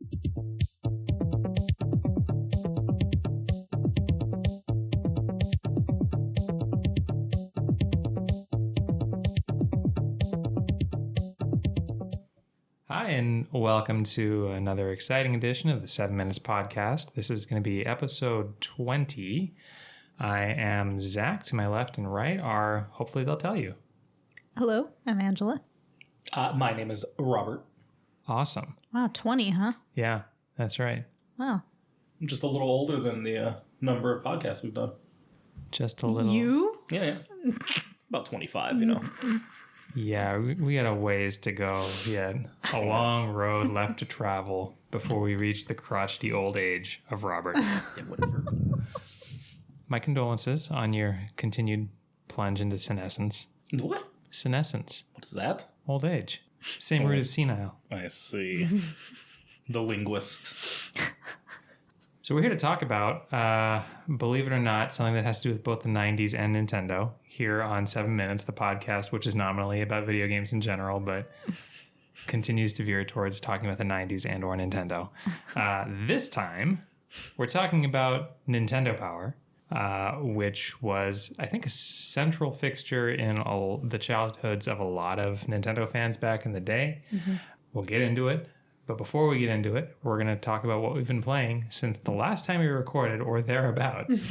Hi, and welcome to another exciting edition of the 7 Minutes Podcast. This is going to be episode 20. I am Zack. To my left and right are, hopefully they'll tell you. Hello, I'm Angela. My name is Robert. Awesome. Wow, 20, huh? Yeah, that's right. Wow. I'm just a little older than the number of podcasts we've done. Just a little. You? Yeah. About 25, you know. Yeah, we got a ways to go. We had a long road left to travel before we reach the crotchety old age of Robert. Yeah, whatever. My condolences on your continued plunge into senescence. What? Senescence. What is that? Old age. Same root as senile. I see. The linguist. So we're here to talk about, believe it or not, something that has to do with both the 90s and Nintendo here on 7 Minutes, the podcast, which is nominally about video games in general, but continues to veer towards talking about the 90s and or Nintendo. This time, we're talking about Nintendo Power, which was, I think, a central fixture in the childhoods of a lot of Nintendo fans back in the day. Mm-hmm. We'll get into it. But before we get into it, we're going to talk about what we've been playing since the last time we recorded or thereabouts.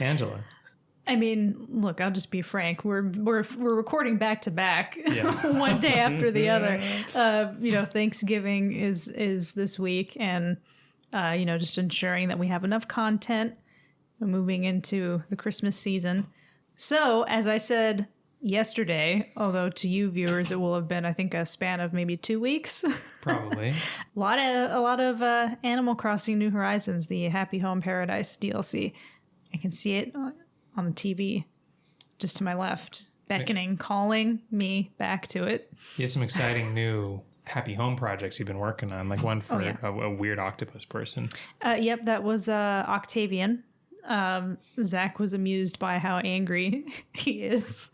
Angela. I mean, look, I'll just be frank. We're recording back to back, one day after the other. Thanksgiving is this week, and just ensuring that we have enough content moving into the Christmas season. So, as I said yesterday, although to you viewers it will have been, I think, a span of maybe 2 weeks. Probably. a lot of Animal Crossing New Horizons, the Happy Home Paradise DLC. I can see it on the TV just to my left, beckoning, calling me back to it. You have some exciting new Happy Home projects you've been working on, like one for a weird octopus person. Yep, that was Octavian. Zack was amused by how angry he is.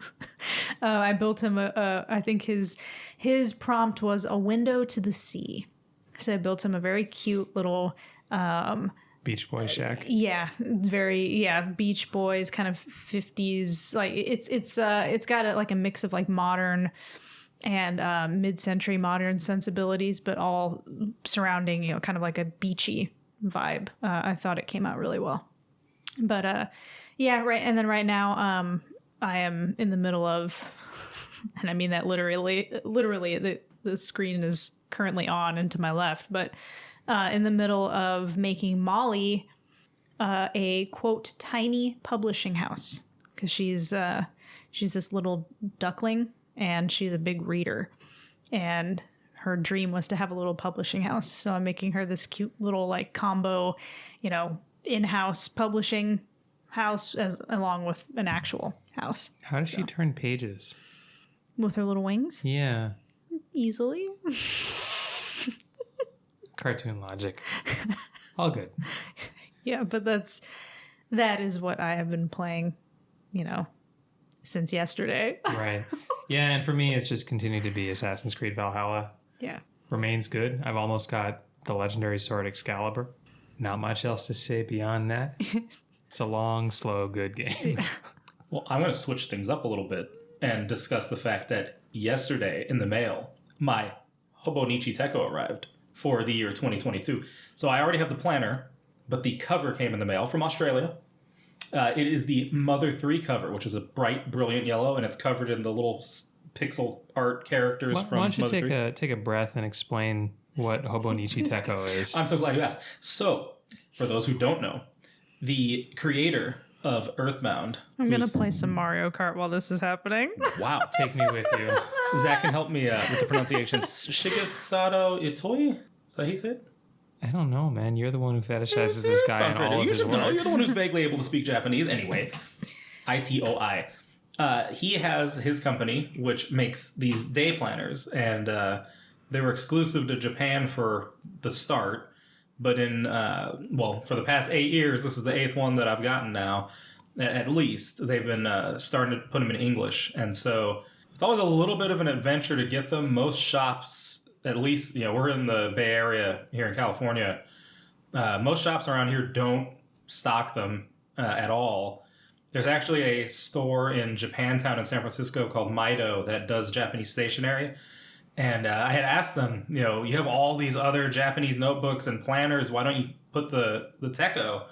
I built him I think his prompt was a window to the sea. So I built him a very cute little Beach Boy shack. Beach Boys, kind of 50s. Like it's got a mix of like modern and mid-century modern sensibilities, but all surrounding, kind of like a beachy vibe. I thought it came out really well. But right. And then right now, I am in the middle of, and I mean that literally, the screen is currently on and to my left, but in the middle of making Molly a quote tiny publishing house, because she's this little duckling and she's a big reader, and her dream was to have a little publishing house. So I'm making her this cute little like combo, in-house publishing house along with an actual house. How does she turn pages? With her little wings? Yeah. Easily. Cartoon logic. All good. Yeah, but that is what I have been playing, since yesterday. Right. Yeah, and for me it's just continued to be Assassin's Creed Valhalla. Yeah. Remains good. I've almost got the legendary sword Excalibur. Not much else to say beyond that. It's a long, slow, good game. Well, I'm going to switch things up a little bit and discuss the fact that yesterday in the mail, my Hobonichi Tekko arrived for the year 2022. So I already have the planner, but the cover came in the mail from Australia. It is the Mother 3 cover, which is a bright, brilliant yellow, and it's covered in the little pixel art characters from Mother 3. Why don't you take a breath and explain what Hobonichi Tekko is? I'm so glad you asked. So, for those who don't know, the creator of Earthbound... I'm going to play some Mario Kart while this is happening. Wow. Take me with you. Zach can help me with the pronunciation. Shigesato Itoi? Is that how you say it? I don't know, man. You're the one who fetishizes this guy in all of his work. You're the one who's vaguely able to speak Japanese. Anyway, Itoi. He has his company, which makes these day planners, and they were exclusive to Japan for the start. But for the past 8 years, this is the 8th one that I've gotten now, at least. They've been starting to put them in English. And so it's always a little bit of an adventure to get them. Most shops at least, we're in the Bay Area here in California. Most shops around here don't stock them at all. There's actually a store in Japantown in San Francisco called Maido that does Japanese stationery. And I had asked them, you have all these other Japanese notebooks and planners. Why don't you put the Techo?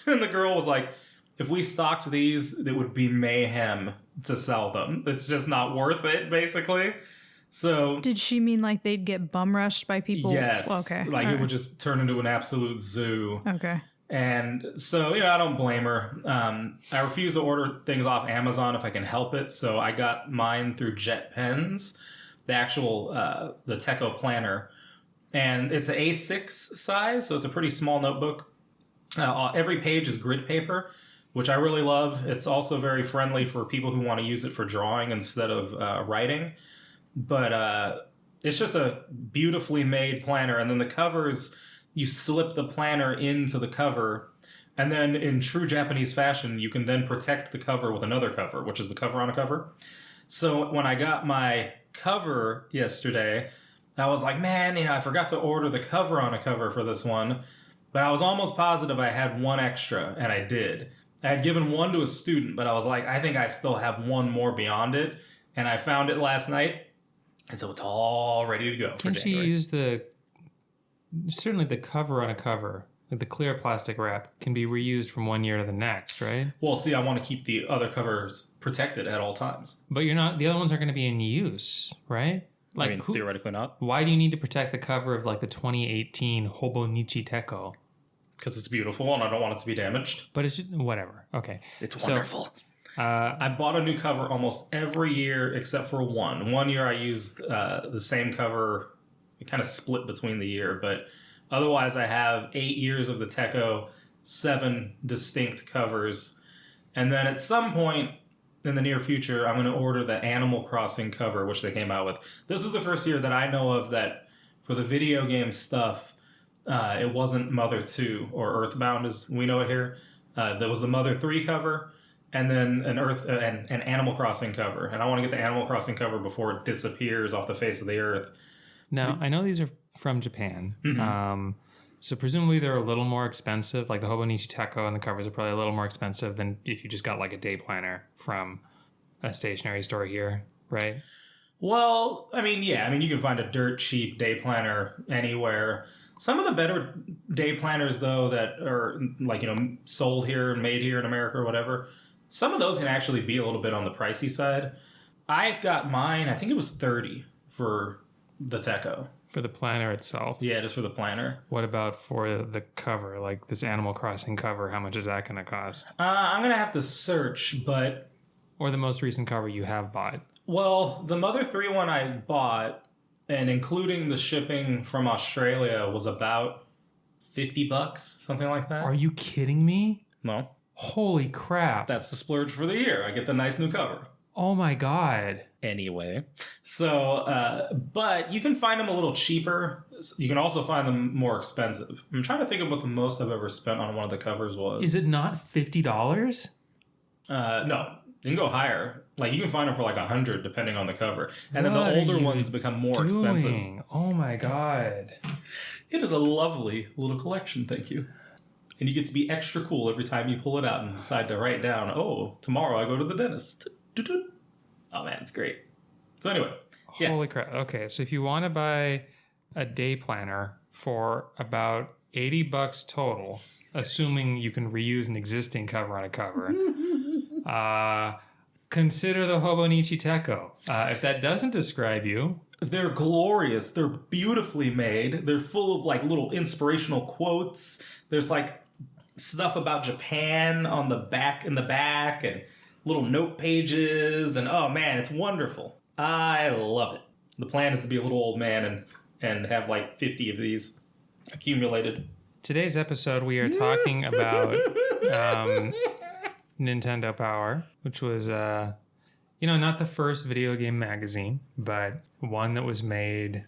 And the girl was like, if we stocked these, it would be mayhem to sell them. It's just not worth it, basically. So did she mean like they'd get bum rushed by people? Yes. Okay. Like it would just turn into an absolute zoo. Okay. And so, I don't blame her. I refuse to order things off Amazon if I can help it. So I got mine through Jet Pens, the actual, the Techo planner. And it's an A6 size, so it's a pretty small notebook. Every page is grid paper, which I really love. It's also very friendly for people who want to use it for drawing instead of writing. But it's just a beautifully made planner. And then the covers, you slip the planner into the cover. And then in true Japanese fashion, you can then protect the cover with another cover, which is the cover on a cover. So when I got my cover yesterday, I was like, man, I forgot to order the cover on a cover for this one. But I was almost positive I had one extra, and I did. I had given one to a student, but I was like, I think I still have one more beyond it. And I found it last night. And so it's all ready to go for January. Can she use certainly the cover on a cover, like the clear plastic wrap, can be reused from one year to the next, right? Well, see, I want to keep the other covers protected at all times. But the other ones aren't going to be in use, right? Like, theoretically not. Why do you need to protect the cover of like the 2018 Hobonichi Techo? Because it's beautiful and I don't want it to be damaged. But it's just, whatever. Okay. It's wonderful. I bought a new cover almost every year except for one. One year I used the same cover. It kind of split between the year. But otherwise I have 8 years of the Techo, 7 distinct covers. And then at some point in the near future, I'm going to order the Animal Crossing cover, which they came out with. This is the first year that I know of that for the video game stuff, it wasn't Mother 2 or Earthbound as we know it here. There was the Mother 3 cover and then an Animal Crossing cover. And I want to get the Animal Crossing cover before it disappears off the face of the earth. Now, I know these are from Japan. Mm-hmm. So presumably they're a little more expensive. Like the Hobonichi Techo and the covers are probably a little more expensive than if you just got like a day planner from a stationery store here, right? Well, you can find a dirt cheap day planner anywhere. Some of the better day planners, though, that are sold here and made here in America or whatever, some of those can actually be a little bit on the pricey side. I got mine, I think it was $30 for the Techo. For the planner itself? Yeah, just for the planner. What about for the cover, like this Animal Crossing cover? How much is that going to cost? I'm going to have to search, but... Or the most recent cover you have bought? Well, the Mother 3 one I bought, and including the shipping from Australia, was about $50, something like that. Are you kidding me? No. Holy crap. That's the splurge for the year. I get the nice new cover. Oh my God. Anyway. So, but you can find them a little cheaper. You can also find them more expensive. I'm trying to think of what the most I've ever spent on one of the covers was. Is it not $50? No. You can go higher. Like, you can find them for like $100 depending on the cover. And then the older ones become more expensive. Oh my God. It is a lovely little collection, thank you. And you get to be extra cool every time you pull it out and decide to write down, oh, tomorrow I go to the dentist. Oh man, it's great. So anyway. Yeah. Holy crap. Okay, so if you want to buy a day planner for about $80 total, assuming you can reuse an existing cover on a cover, consider the Hobonichi Techo. If that doesn't describe you... They're glorious. They're beautifully made. They're full of like little inspirational quotes. There's like stuff about Japan on the back, and little note pages. And oh man, it's wonderful. I love it. The plan is to be a little old man and have like 50 of these accumulated. Today's episode, we are talking about Nintendo Power, which was, not the first video game magazine, but one that was made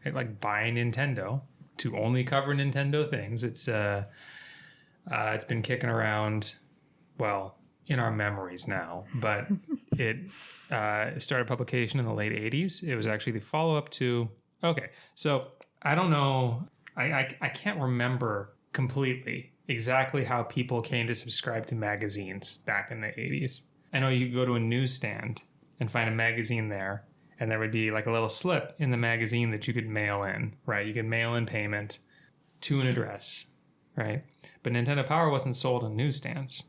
by Nintendo to only cover Nintendo things. It's been kicking around, well, in our memories now, but it started publication in the late 80s. It was actually the follow-up to Okay, so I don't know. I can't remember completely exactly how people came to subscribe to magazines back in the 80s. I know you could go to a newsstand and find a magazine there, and there would be like a little slip in the magazine that you could mail in, right? You could mail in payment to an address, right? But Nintendo Power wasn't sold on newsstands.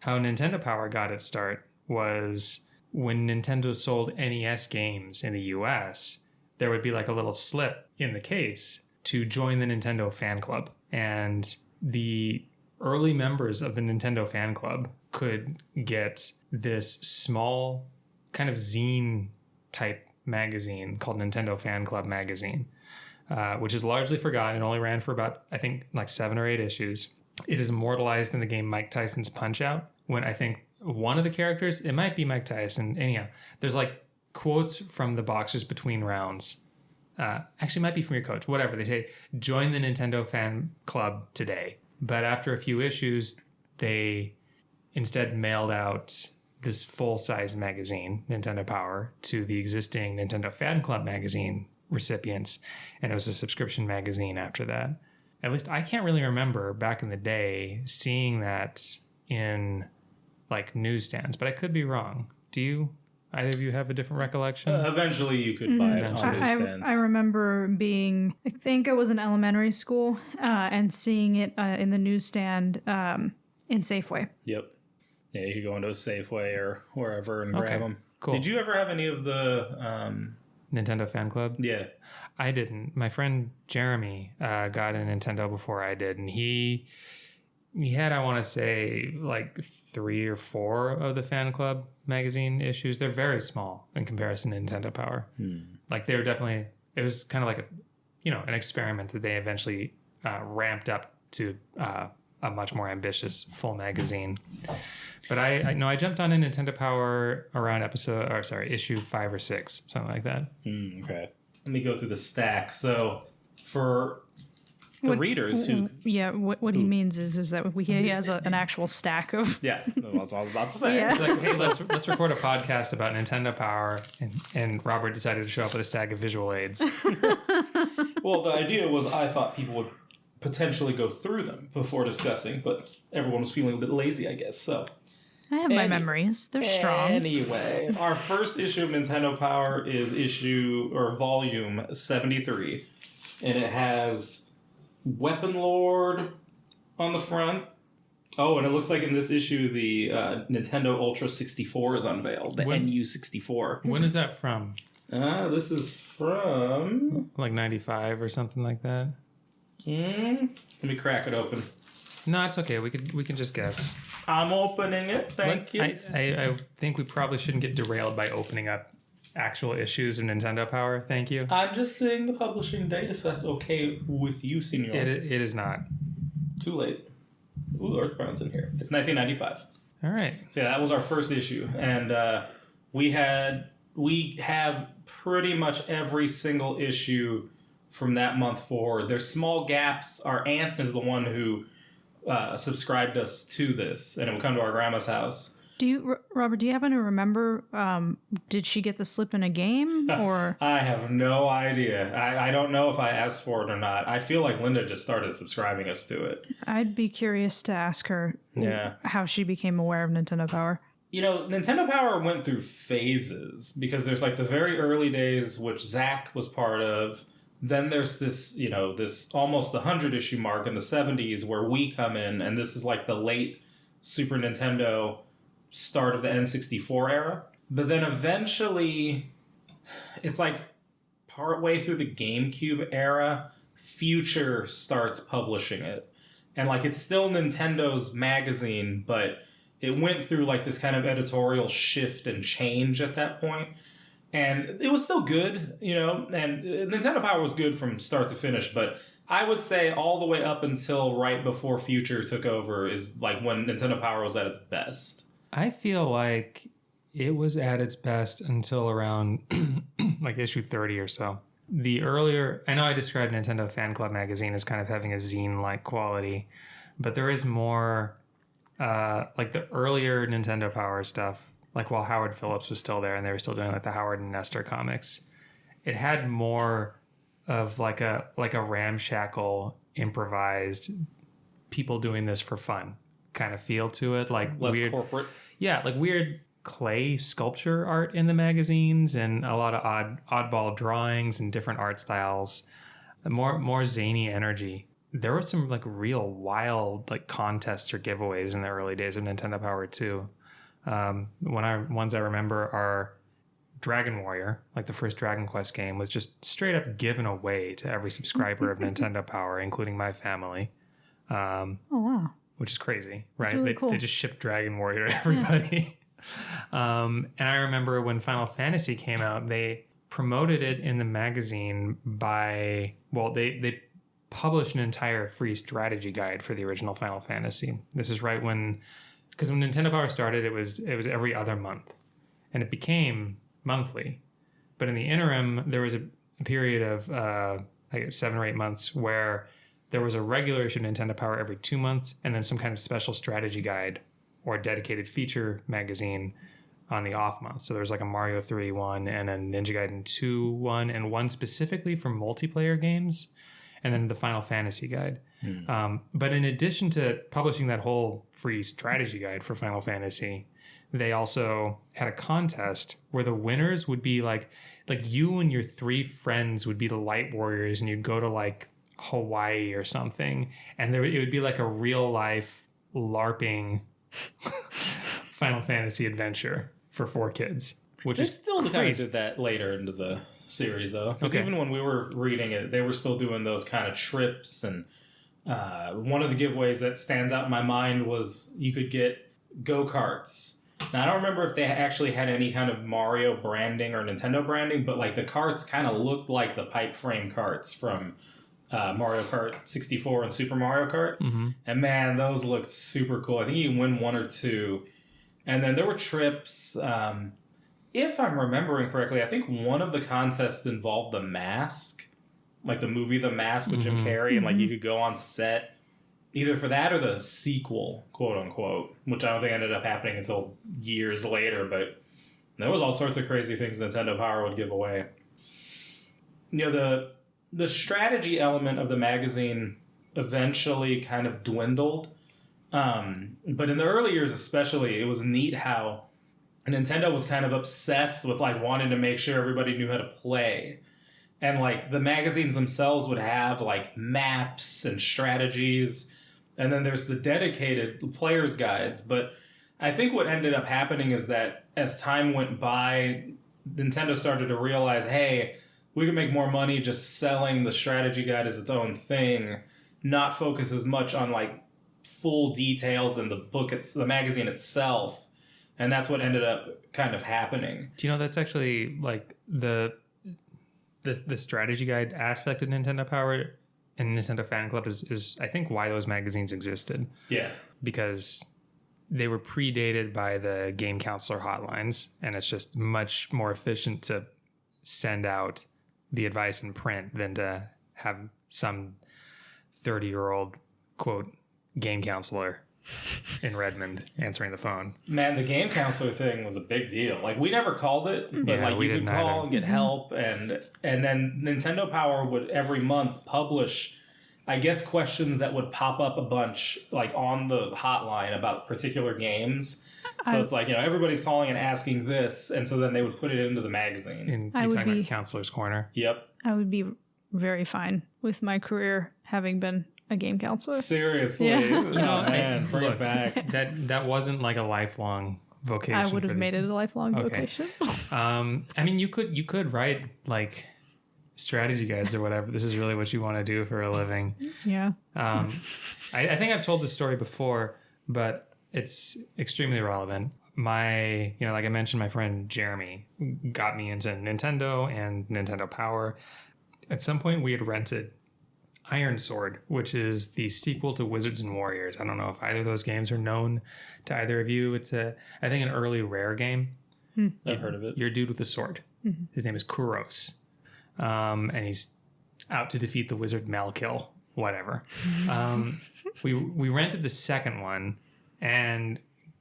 How Nintendo Power got its start was when Nintendo sold NES games in the US, there would be like a little slip in the case to join the Nintendo fan club. And the early members of the Nintendo fan club could get this small kind of zine type magazine called Nintendo Fan Club Magazine, which is largely forgotten. It only ran for about, I think, like 7 or 8 issues. It is immortalized in the game Mike Tyson's Punch-Out! When I think one of the characters, it might be Mike Tyson. Anyhow, there's like quotes from the boxes between rounds. Actually, it might be from your coach. Whatever. They say, join the Nintendo Fan Club today. But after a few issues, they instead mailed out this full-size magazine, Nintendo Power, to the existing Nintendo Fan Club magazine recipients. And it was a subscription magazine after that. At least I can't really remember back in the day seeing that in like newsstands, but I could be wrong. Do you? Either of you have a different recollection? Eventually, you could buy it on newsstands. I remember being, I think I was in elementary school, and seeing it in the newsstand in Safeway. Yep. Yeah, you could go into a Safeway or wherever and grab them. Cool. Did you ever have any of the... Nintendo Fan Club? Yeah. I didn't. My friend Jeremy got a Nintendo before I did, and he had, I want to say, like 3 or 4 of the Fan Club magazine issues. They're very small in comparison to Nintendo Power. Like they were definitely, it was kind of like an experiment that they eventually ramped up to a much more ambitious full magazine. But I jumped on a Nintendo Power around issue 5 or 6, something like that. Okay. Let me go through the stack. So for readers who... Yeah, what he means is that he has an actual stack of... Yeah, that's what I was about to say. Yeah. It's like, hey, let's record a podcast about Nintendo Power, and Robert decided to show up with a stack of visual aids. Well, the idea was I thought people would potentially go through them before discussing, but everyone was feeling a bit lazy, I guess, so... I have my memories. They're strong. Anyway, our first issue of Nintendo Power is volume 73, and it has Weapon Lord on the front. Oh, and it looks like in this issue the Nintendo Ultra 64 is unveiled, the NU64. When is that from? This is from... Like 95 or something like that? Let me crack it open. No, it's okay. We can just guess. I'm opening it. Thank you. I think we probably shouldn't get derailed by opening up actual issues of Nintendo Power. Thank you. I'm just saying the publishing date, if that's okay with you, senor. It is not. Too late. Ooh, Earthbound's in here. It's 1995. All right. So yeah, that was our first issue, and we have pretty much every single issue from that month forward. There's small gaps. Our aunt is the one who subscribed us to this, and it would come to our grandma's house. Robert, do you happen to remember, did she get the slip in a game, or? I have no idea. I don't know if I asked for it or not. I feel like Linda just started subscribing us to it. I'd be curious to ask her how she became aware of Nintendo Power. Nintendo Power went through phases, because there's like the very early days, which Zack was part of. Then there's this, this almost 100-issue mark in the 70s where we come in, and this is like the late Super Nintendo, start of the N64 era. But then eventually, it's like partway through the GameCube era, Future starts publishing it. And like it's still Nintendo's magazine, but it went through like this kind of editorial shift and change at that point. And it was still good, and Nintendo Power was good from start to finish, but I would say all the way up until right before Future took over is like when Nintendo Power was at its best. I feel like it was at its best until around like issue 30 or so. The earlier, I know I described Nintendo Fan Club magazine as kind of having a zine-like quality, but there is more like the earlier Nintendo Power stuff. Like while Howard Phillips was still there and they were still doing like the Howard and Nestor comics, it had more of like a ramshackle improvised people doing this for fun kind of feel to it, like Less weird corporate. Yeah, like weird clay sculpture art in the magazines and a lot of oddball drawings and different art styles. More zany energy. There was some like real wild like contests or giveaways in the early days of Nintendo Power too. Ones I remember are Dragon Warrior, like the first Dragon Quest game, was just straight up given away to every subscriber of Nintendo Power, including my family. Oh wow. Which is crazy, right? Really cool. They just shipped Dragon Warrior to everybody. And I remember when Final Fantasy came out, they promoted it in the magazine they published an entire free strategy guide for the original Final Fantasy. This is right because when Nintendo Power started, it was every other month, and it became monthly. But in the interim, there was a period of I guess 7 or 8 months where there was a regular issue of Nintendo Power every 2 months, and then some kind of special strategy guide or dedicated feature magazine on the off month. So there was like a Mario 3 one and a Ninja Gaiden 2 one, and one specifically for multiplayer games, and then the Final Fantasy guide. But in addition to publishing that whole free strategy guide for Final Fantasy, they also had a contest where the winners would be like you and your 3 friends would be the Light Warriors, and you'd go to like Hawaii or something, and it would be like a real life LARPing Final Fantasy adventure for 4 kids, which They is still kind of crazy. did that later into the series, though. Because Okay. even when we were reading it, they were still doing those kind of trips. And one of the giveaways that stands out in my mind was you could get go-karts. Now, I don't remember if they actually had any kind of Mario branding or Nintendo branding, but like the carts kind of looked like the pipe frame carts from Mario Kart 64 and Super Mario Kart. Mm-hmm. And man, those looked super cool. I think you can win 1 or 2. And then there were trips. If I'm remembering correctly, I think one of the contests involved The Mask, like the movie The Mask with Jim Carrey, and like you could go on set either for that or the sequel, quote unquote, which I don't think ended up happening until years later. But there was all sorts of crazy things Nintendo Power would give away. You know, the strategy element of the magazine eventually kind of dwindled. But in the early years especially, it was neat how Nintendo was kind of obsessed with like wanting to make sure everybody knew how to play. And like the magazines themselves would have like maps and strategies. And then there's the dedicated player's guides. But I think what ended up happening is that as time went by, Nintendo started to realize, hey, we can make more money just selling the strategy guide as its own thing, not focus as much on like full details in the book, the magazine itself. And that's what ended up kind of happening. Do you know that's actually like the strategy guide aspect of Nintendo Power and Nintendo Fan Club is I think why those magazines existed. Yeah. Because they were predated by the game counselor hotlines, and it's just much more efficient to send out the advice in print than to have some 30-year-old quote game counselor in Redmond answering the phone. Man, the game counselor thing was a big deal. Like, we never called it, but Yeah, like we you could didn't call either. and get help, and then Nintendo Power would every month publish, I guess, questions that would pop up a bunch like on the hotline about particular games. So it's like, you know, everybody's calling and asking this, and so then they would put it into the magazine. And I you're would talking be- about Counselor's Corner. Yep. I would be very fine with my career having been a game counselor. Seriously. Yeah. You know, man, bring look, it back. That wasn't like a lifelong vocation. I would for have these made it a lifelong Okay. vocation. I mean, you could write like strategy guides or whatever. This is really what you want to do for a living. Yeah. I think I've told this story before, but it's extremely relevant. Like I mentioned, my friend Jeremy got me into Nintendo and Nintendo Power. At some point, we had rented Iron Sword, which is the sequel to Wizards and Warriors. I don't know if either of those games are known to either of you. It's I think an early Rare game. I've heard of it. You're a dude with a sword. His name is Kuros. And he's out to defeat the wizard Malkill, whatever. We rented the second one and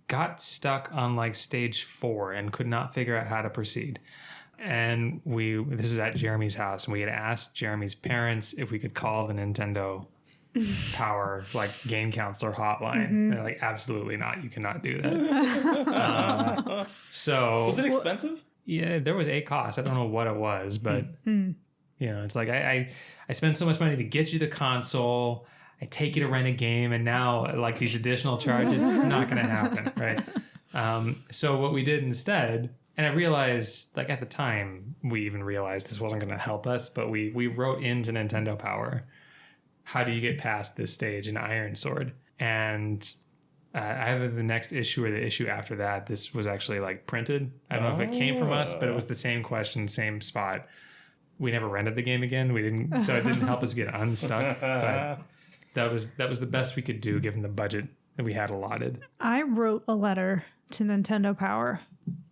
got stuck on like stage 4 and could not figure out how to proceed. And this is at Jeremy's house, and we had asked Jeremy's parents if we could call the Nintendo Power like game counselor hotline. They're like, absolutely not. You cannot do that. So Was it expensive? yeah, there was a cost. I don't know what it was, but you know, it's like I spend so much money to get you the console. I take you to rent a game, and now like these additional charges, it's not going to happen, right? So what we did instead, and I realized, like at the time, we even realized this wasn't going to help us, but we wrote into Nintendo Power, how do you get past this stage in Iron Sword? And either the next issue or the issue after that, this was actually like printed. I don't know if it came from us, but it was the same question, same spot. We never rented the game again. We didn't, so it didn't help us get unstuck. But that was the best we could do given the budget that we had allotted. I wrote a letter to Nintendo Power,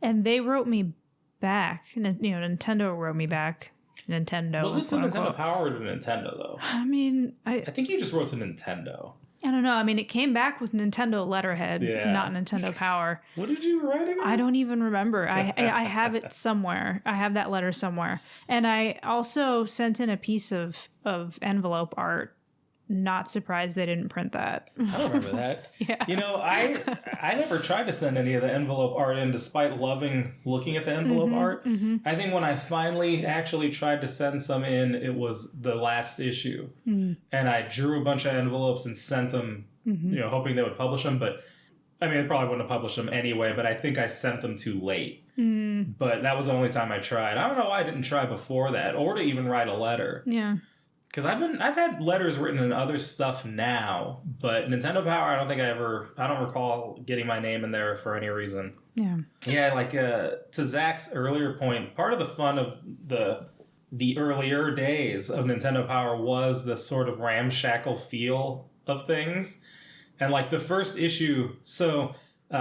and they wrote me back. You know, Nintendo wrote me back. Nintendo. Was it to Nintendo Power or to Nintendo though? I mean, I think you just wrote to Nintendo. I don't know. I mean, it came back with Nintendo letterhead, not Nintendo Power. What did you write again? I don't even remember. I have it somewhere. I have that letter somewhere. And I also sent in a piece of envelope art. Not surprised they didn't print that. I don't remember that. Yeah. You know, I never tried to send any of the envelope art in despite loving looking at the envelope art. I think when I finally actually tried to send some in, it was the last issue. And I drew a bunch of envelopes and sent them, you know, hoping they would publish them. But I mean, they probably wouldn't have published them anyway, but I think I sent them too late. But that was the only time I tried. I don't know why I didn't try before that or to even write a letter. Yeah. Because I've had letters written in other stuff now, but Nintendo Power, I don't recall getting my name in there for any reason. Yeah. Yeah, like to Zach's earlier point, part of the fun of the earlier days of Nintendo Power was the sort of ramshackle feel of things. And like the first issue, so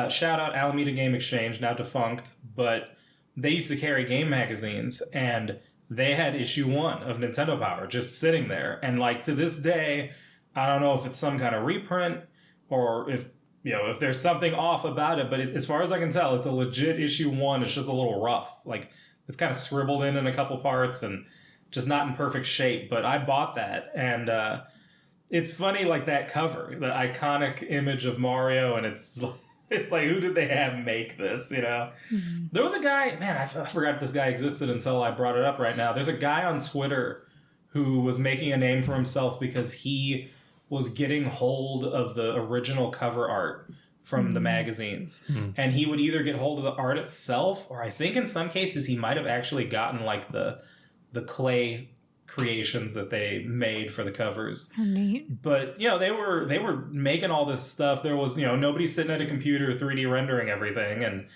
shout out Alameda Game Exchange, now defunct, but they used to carry game magazines, and they had issue 1 of Nintendo Power just sitting there. And like to this day, I don't know if it's some kind of reprint or if there's something off about it, but as far as I can tell, it's a legit issue 1. It's just a little rough. Like it's kind of scribbled in a couple parts and just not in perfect shape. But I bought that, and it's funny, like that cover, the iconic image of Mario, and it's like, who did they have make this, you know? There was a guy, man, I forgot this guy existed until I brought it up right now. There's a guy on Twitter who was making a name for himself because he was getting hold of the original cover art from the magazines. And he would either get hold of the art itself, or I think in some cases he might have actually gotten like the clay creations that they made for the covers. Neat. But you know, they were making all this stuff. There was, you know, nobody sitting at a computer 3D rendering everything. And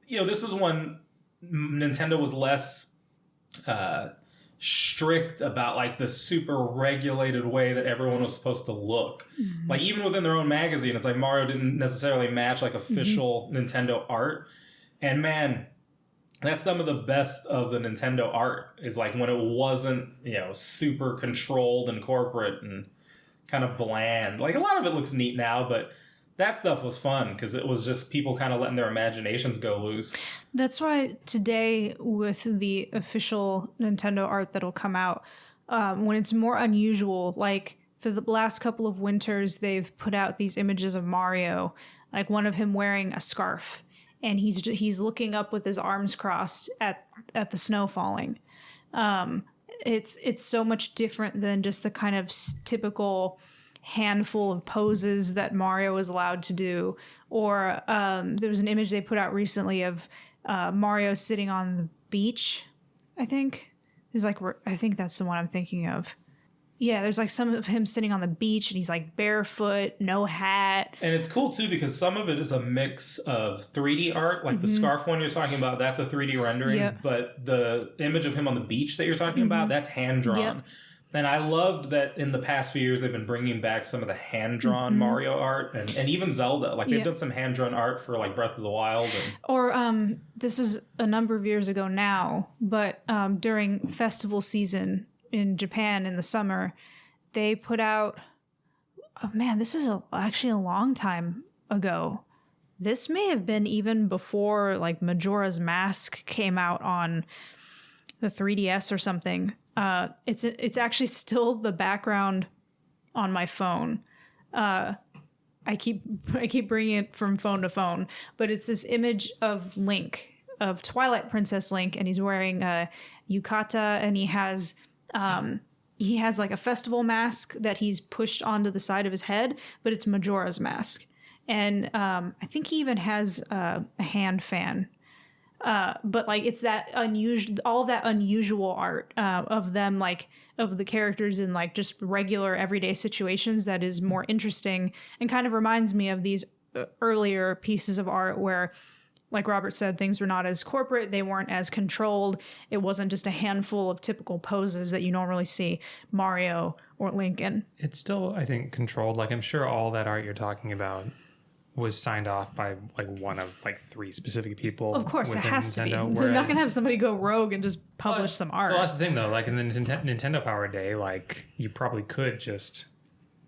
you know, this was when Nintendo was less strict about like the super regulated way that everyone was supposed to look. Like even within their own magazine, it's like Mario didn't necessarily match like official Nintendo art. And man, that's some of the best of the Nintendo art, is like when it wasn't, you know, super controlled and corporate and kind of bland. Like a lot of it looks neat now, but that stuff was fun because it was just people kind of letting their imaginations go loose. That's why today, with the official Nintendo art that'll come out, when it's more unusual, like for the last couple of winters, they've put out these images of Mario, like one of him wearing a scarf. And he's looking up with his arms crossed at the snow falling. It's so much different than just the kind of typical handful of poses that Mario is allowed to do. Or there was an image they put out recently of Mario sitting on the beach. I think that's the one I'm thinking of. Yeah, there's like some of him sitting on the beach and he's like barefoot, no hat. And it's cool too because some of it is a mix of 3D art, like the scarf one you're talking about, that's a 3D rendering. Yep. But the image of him on the beach that you're talking about, that's hand-drawn. Yep. And I loved that in the past few years they've been bringing back some of the hand-drawn Mario art and even Zelda. Like they've done some hand-drawn art for like Breath of the Wild. Or this was a number of years ago now, but during festival season in Japan in the summer, they put out, oh man, this is actually a long time ago. this may have been even before like Majora's Mask came out on the 3DS or something. It's actually still the background on my phone. I keep bringing it from phone to phone, but it's this image of Link, of Twilight Princess Link, and he's wearing a yukata, and he has like a festival mask that he's pushed onto the side of his head, but it's Majora's Mask, and I think he even has a hand fan. But like it's that unusual, all that unusual art of them, like of the characters in like just regular everyday situations that is more interesting and kind of reminds me of these earlier pieces of art where, like Robert said, things were not as corporate, they weren't as controlled. It wasn't just a handful of typical poses that you normally see Mario or Link in. It's still, I think, controlled. Like I'm sure all that art you're talking about was signed off by like one of like 3 specific people. Of course, it has Nintendo, to be. They're not going to have somebody go rogue and just publish some art. Well, that's the thing though. Like in the Nintendo Power Day, like you probably could just,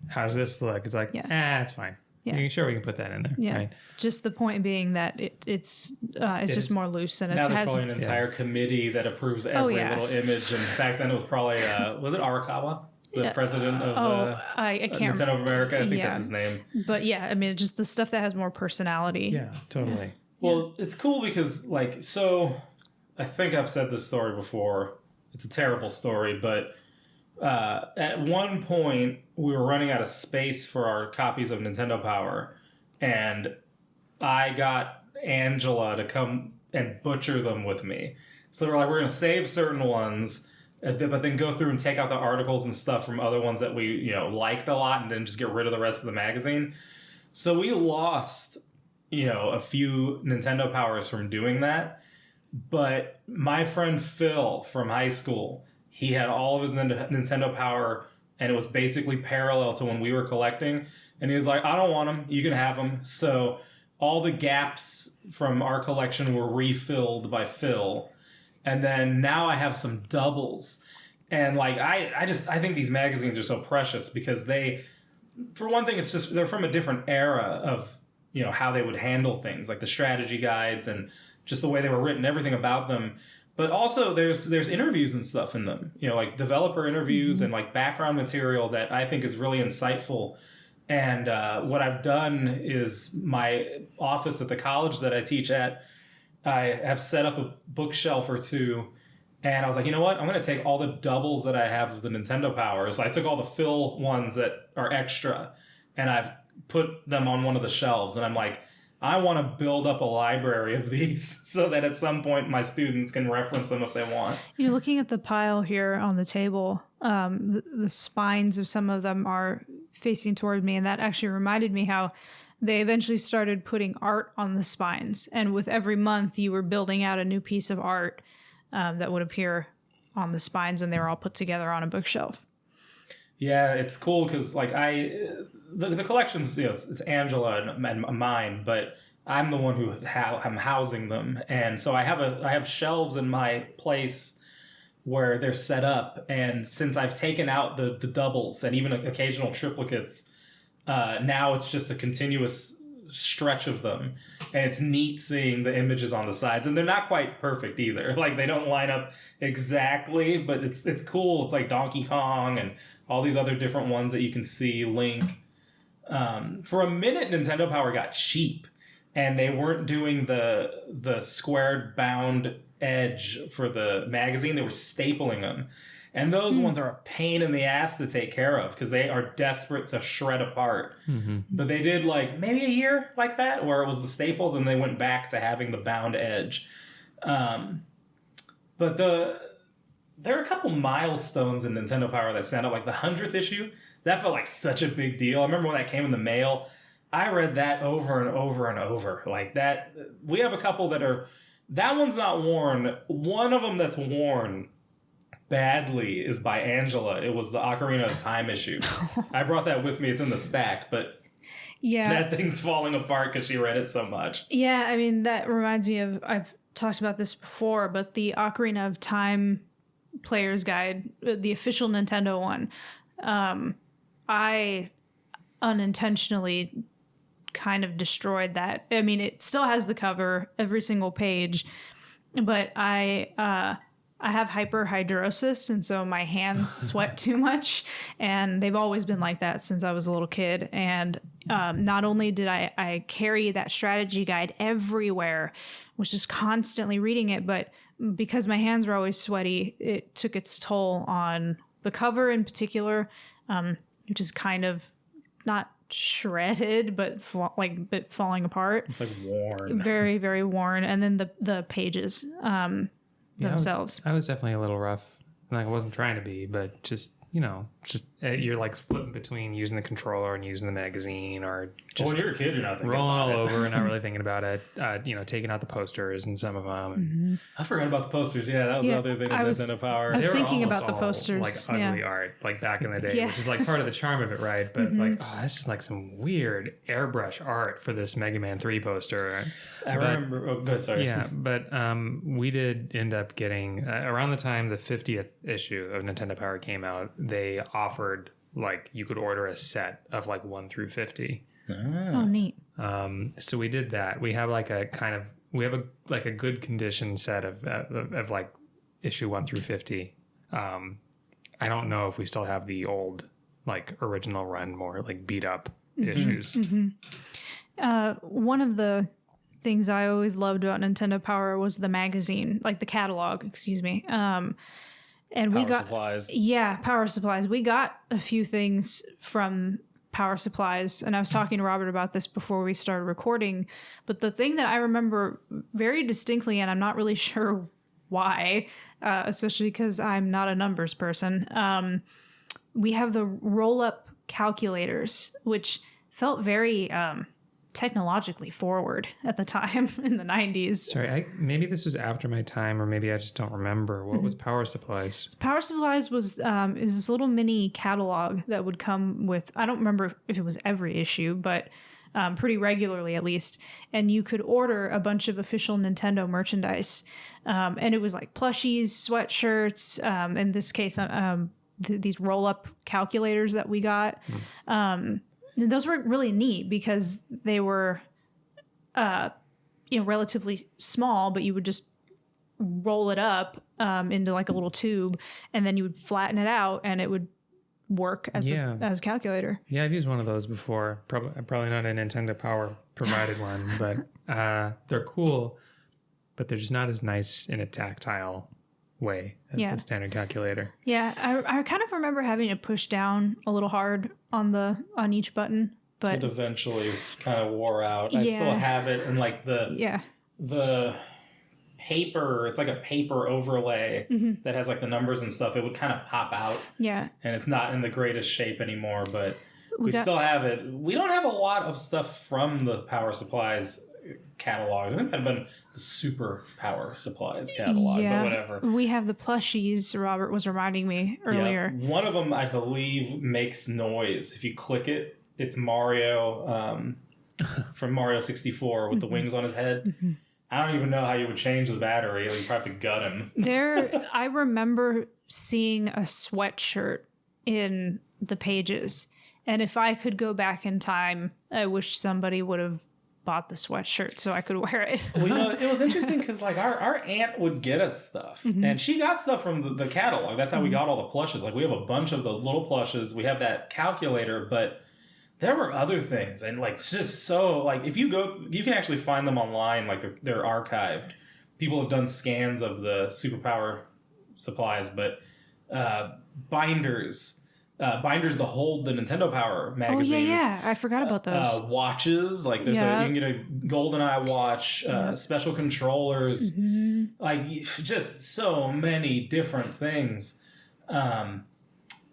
how's this look? It's like, it's fine. Yeah. Sure, we can put that in there. Yeah. Right? Just the point being that it's just more loose and now there's probably an entire committee that approves every little image. And back then it was probably was it Arakawa? The president of I can't Nintendo of America, I think that's his name. But yeah, I mean, just the stuff that has more personality. Yeah, totally. Yeah. Well, it's cool because, like, so I think I've said this story before. It's a terrible story, but at one point we were running out of space for our copies of Nintendo Power, and I got Angela to come and butcher them with me. So we're going to save certain ones, but then go through and take out the articles and stuff from other ones that we, liked a lot, and then just get rid of the rest of the magazine. So we lost, a few Nintendo Powers from doing that. But my friend Phil from high school, he had all of his Nintendo Power, and it was basically parallel to when we were collecting. And he was like, I don't want them. You can have them. So all the gaps from our collection were refilled by Phil. And then now I have some doubles. And like I think these magazines are so precious because they, for one thing, it's just they're from a different era of, how they would handle things, like the strategy guides and just the way they were written, everything about them. But also there's interviews and stuff in them, like developer interviews and like background material that I think is really insightful. And what I've done is my office at the college that I teach at, I have set up a bookshelf or two, and I was like, you know what? I'm going to take all the doubles that I have of the Nintendo Power. So I took all the Phil ones that are extra, and I've put them on one of the shelves. And I'm like, I want to build up a library of these so that at some point my students can reference them if they want. Looking at the pile here on the table, the spines of some of them are facing toward me, and that actually reminded me how they eventually started putting art on the spines. And with every month, you were building out a new piece of art that would appear on the spines when they were all put together on a bookshelf. Yeah, it's cool because like the collections, it's Angela and mine, but I'm the one who I'm housing them. And so I have shelves in my place where they're set up. And since I've taken out the doubles and even occasional triplicates, now it's just a continuous stretch of them, and it's neat seeing the images on the sides, and they're not quite perfect either. Like they don't line up exactly, but it's cool. It's like Donkey Kong and all these other different ones that you can see. Link. For a minute, Nintendo Power got cheap, and they weren't doing the squared bound edge for the magazine. They were stapling them. And those ones are a pain in the ass to take care of because they are desperate to shred apart. Mm-hmm. But they did like maybe a year like that where it was the staples and they went back to having the bound edge. But there are a couple milestones in Nintendo Power that stand out. Like the 100th issue, that felt like such a big deal. I remember when that came in the mail. I read that over and over and over. Like that, we have a couple that one's not worn. One of them that's worn badly is by Angela. It was the Ocarina of Time issue. I brought that with me. It's in the stack, but that thing's falling apart because she read it so much. Yeah, I mean, that reminds me of, I've talked about this before, but the Ocarina of Time Player's Guide, the official Nintendo one, I unintentionally kind of destroyed that. I mean, it still has the cover, every single page, but I have hyperhidrosis, and so my hands sweat too much, and they've always been like that since I was a little kid. And not only did I carry that strategy guide everywhere, was just constantly reading it, but because my hands were always sweaty, it took its toll on the cover in particular, which is kind of not shredded, but falling apart. It's like worn. Very, very worn. And then the pages themselves. I was definitely a little rough. Like, I wasn't trying to be, but just, you're like flipping between using the controller and using the magazine, or just when you're a kid, you're not thinking rolling all about it. over and not really thinking about it. Taking out the posters and some of them. I forgot about the posters. Yeah, that was the other thing with Nintendo Power. I was They were thinking almost about the all, posters. like ugly art, like back in the day, Yeah. which is like part of the charm of it, right? But that's just like some weird airbrush art for this Mega Man 3 poster. I remember. Oh, good. Sorry. Yeah, but we did end up getting around the time the 50th issue of Nintendo Power came out. They offered like you could order a set of like 1 through 50. Oh, neat. So we did that. We have like a good condition set of like issue 1 through 50. I don't know if we still have the old like original run, more like beat up issues. One of the things I always loved about Nintendo Power was the magazine, like the catalog, excuse me. And we got supplies. Yeah, power supplies. We got a few things from power supplies, and I was talking to Robert about this before we started recording. But the thing that I remember very distinctly, and I'm not really sure why, especially because I'm not a numbers person, we have the roll-up calculators, which felt very technologically forward at the time in the 90s. Sorry, maybe this was after my time, or maybe I just don't remember. What was Power Supplies? Power Supplies was is this little mini catalog that would come with, I don't remember if it was every issue, but pretty regularly at least. And you could order a bunch of official Nintendo merchandise. And it was like plushies, sweatshirts, in this case, these roll-up calculators that we got. Those were really neat because they were, relatively small, but you would just roll it up into like a little tube, and then you would flatten it out, and it would work as a calculator. Yeah, I've used one of those before. Probably not a Nintendo Power provided one, but they're cool. But they're just not as nice in a tactile way as a standard calculator. Yeah, I kind of remember having to push down a little hard on each button, but It eventually kind of wore out. I still have it, and like the paper, it's like a paper overlay that has like the numbers and stuff. It would kind of pop out. Yeah. And it's not in the greatest shape anymore, but we still have it. We don't have a lot of stuff from the Power Supplies catalogs. I think that might have been the Super Power Supplies catalog, but whatever. We have the plushies, Robert was reminding me earlier. Yeah. One of them, I believe, makes noise. If you click it, it's Mario from Mario 64 with the wings on his head. I don't even know how you would change the battery. You'd probably have to gut him. I remember seeing a sweatshirt in the pages. And if I could go back in time, I wish somebody would have bought the sweatshirt so I could wear it. Well, it was interesting because like our aunt would get us stuff, and she got stuff from the catalog. That's how we got all the plushes. Like we have a bunch of the little plushes. We have that calculator, but there were other things, and like it's just so like if you go, you can actually find them online. Like they're archived. People have done scans of the Superpower Supplies, but binders to hold the Nintendo Power magazines. Oh, yeah. I forgot about those. Watches. Like, you can get a GoldenEye watch, special controllers. Like, just so many different things.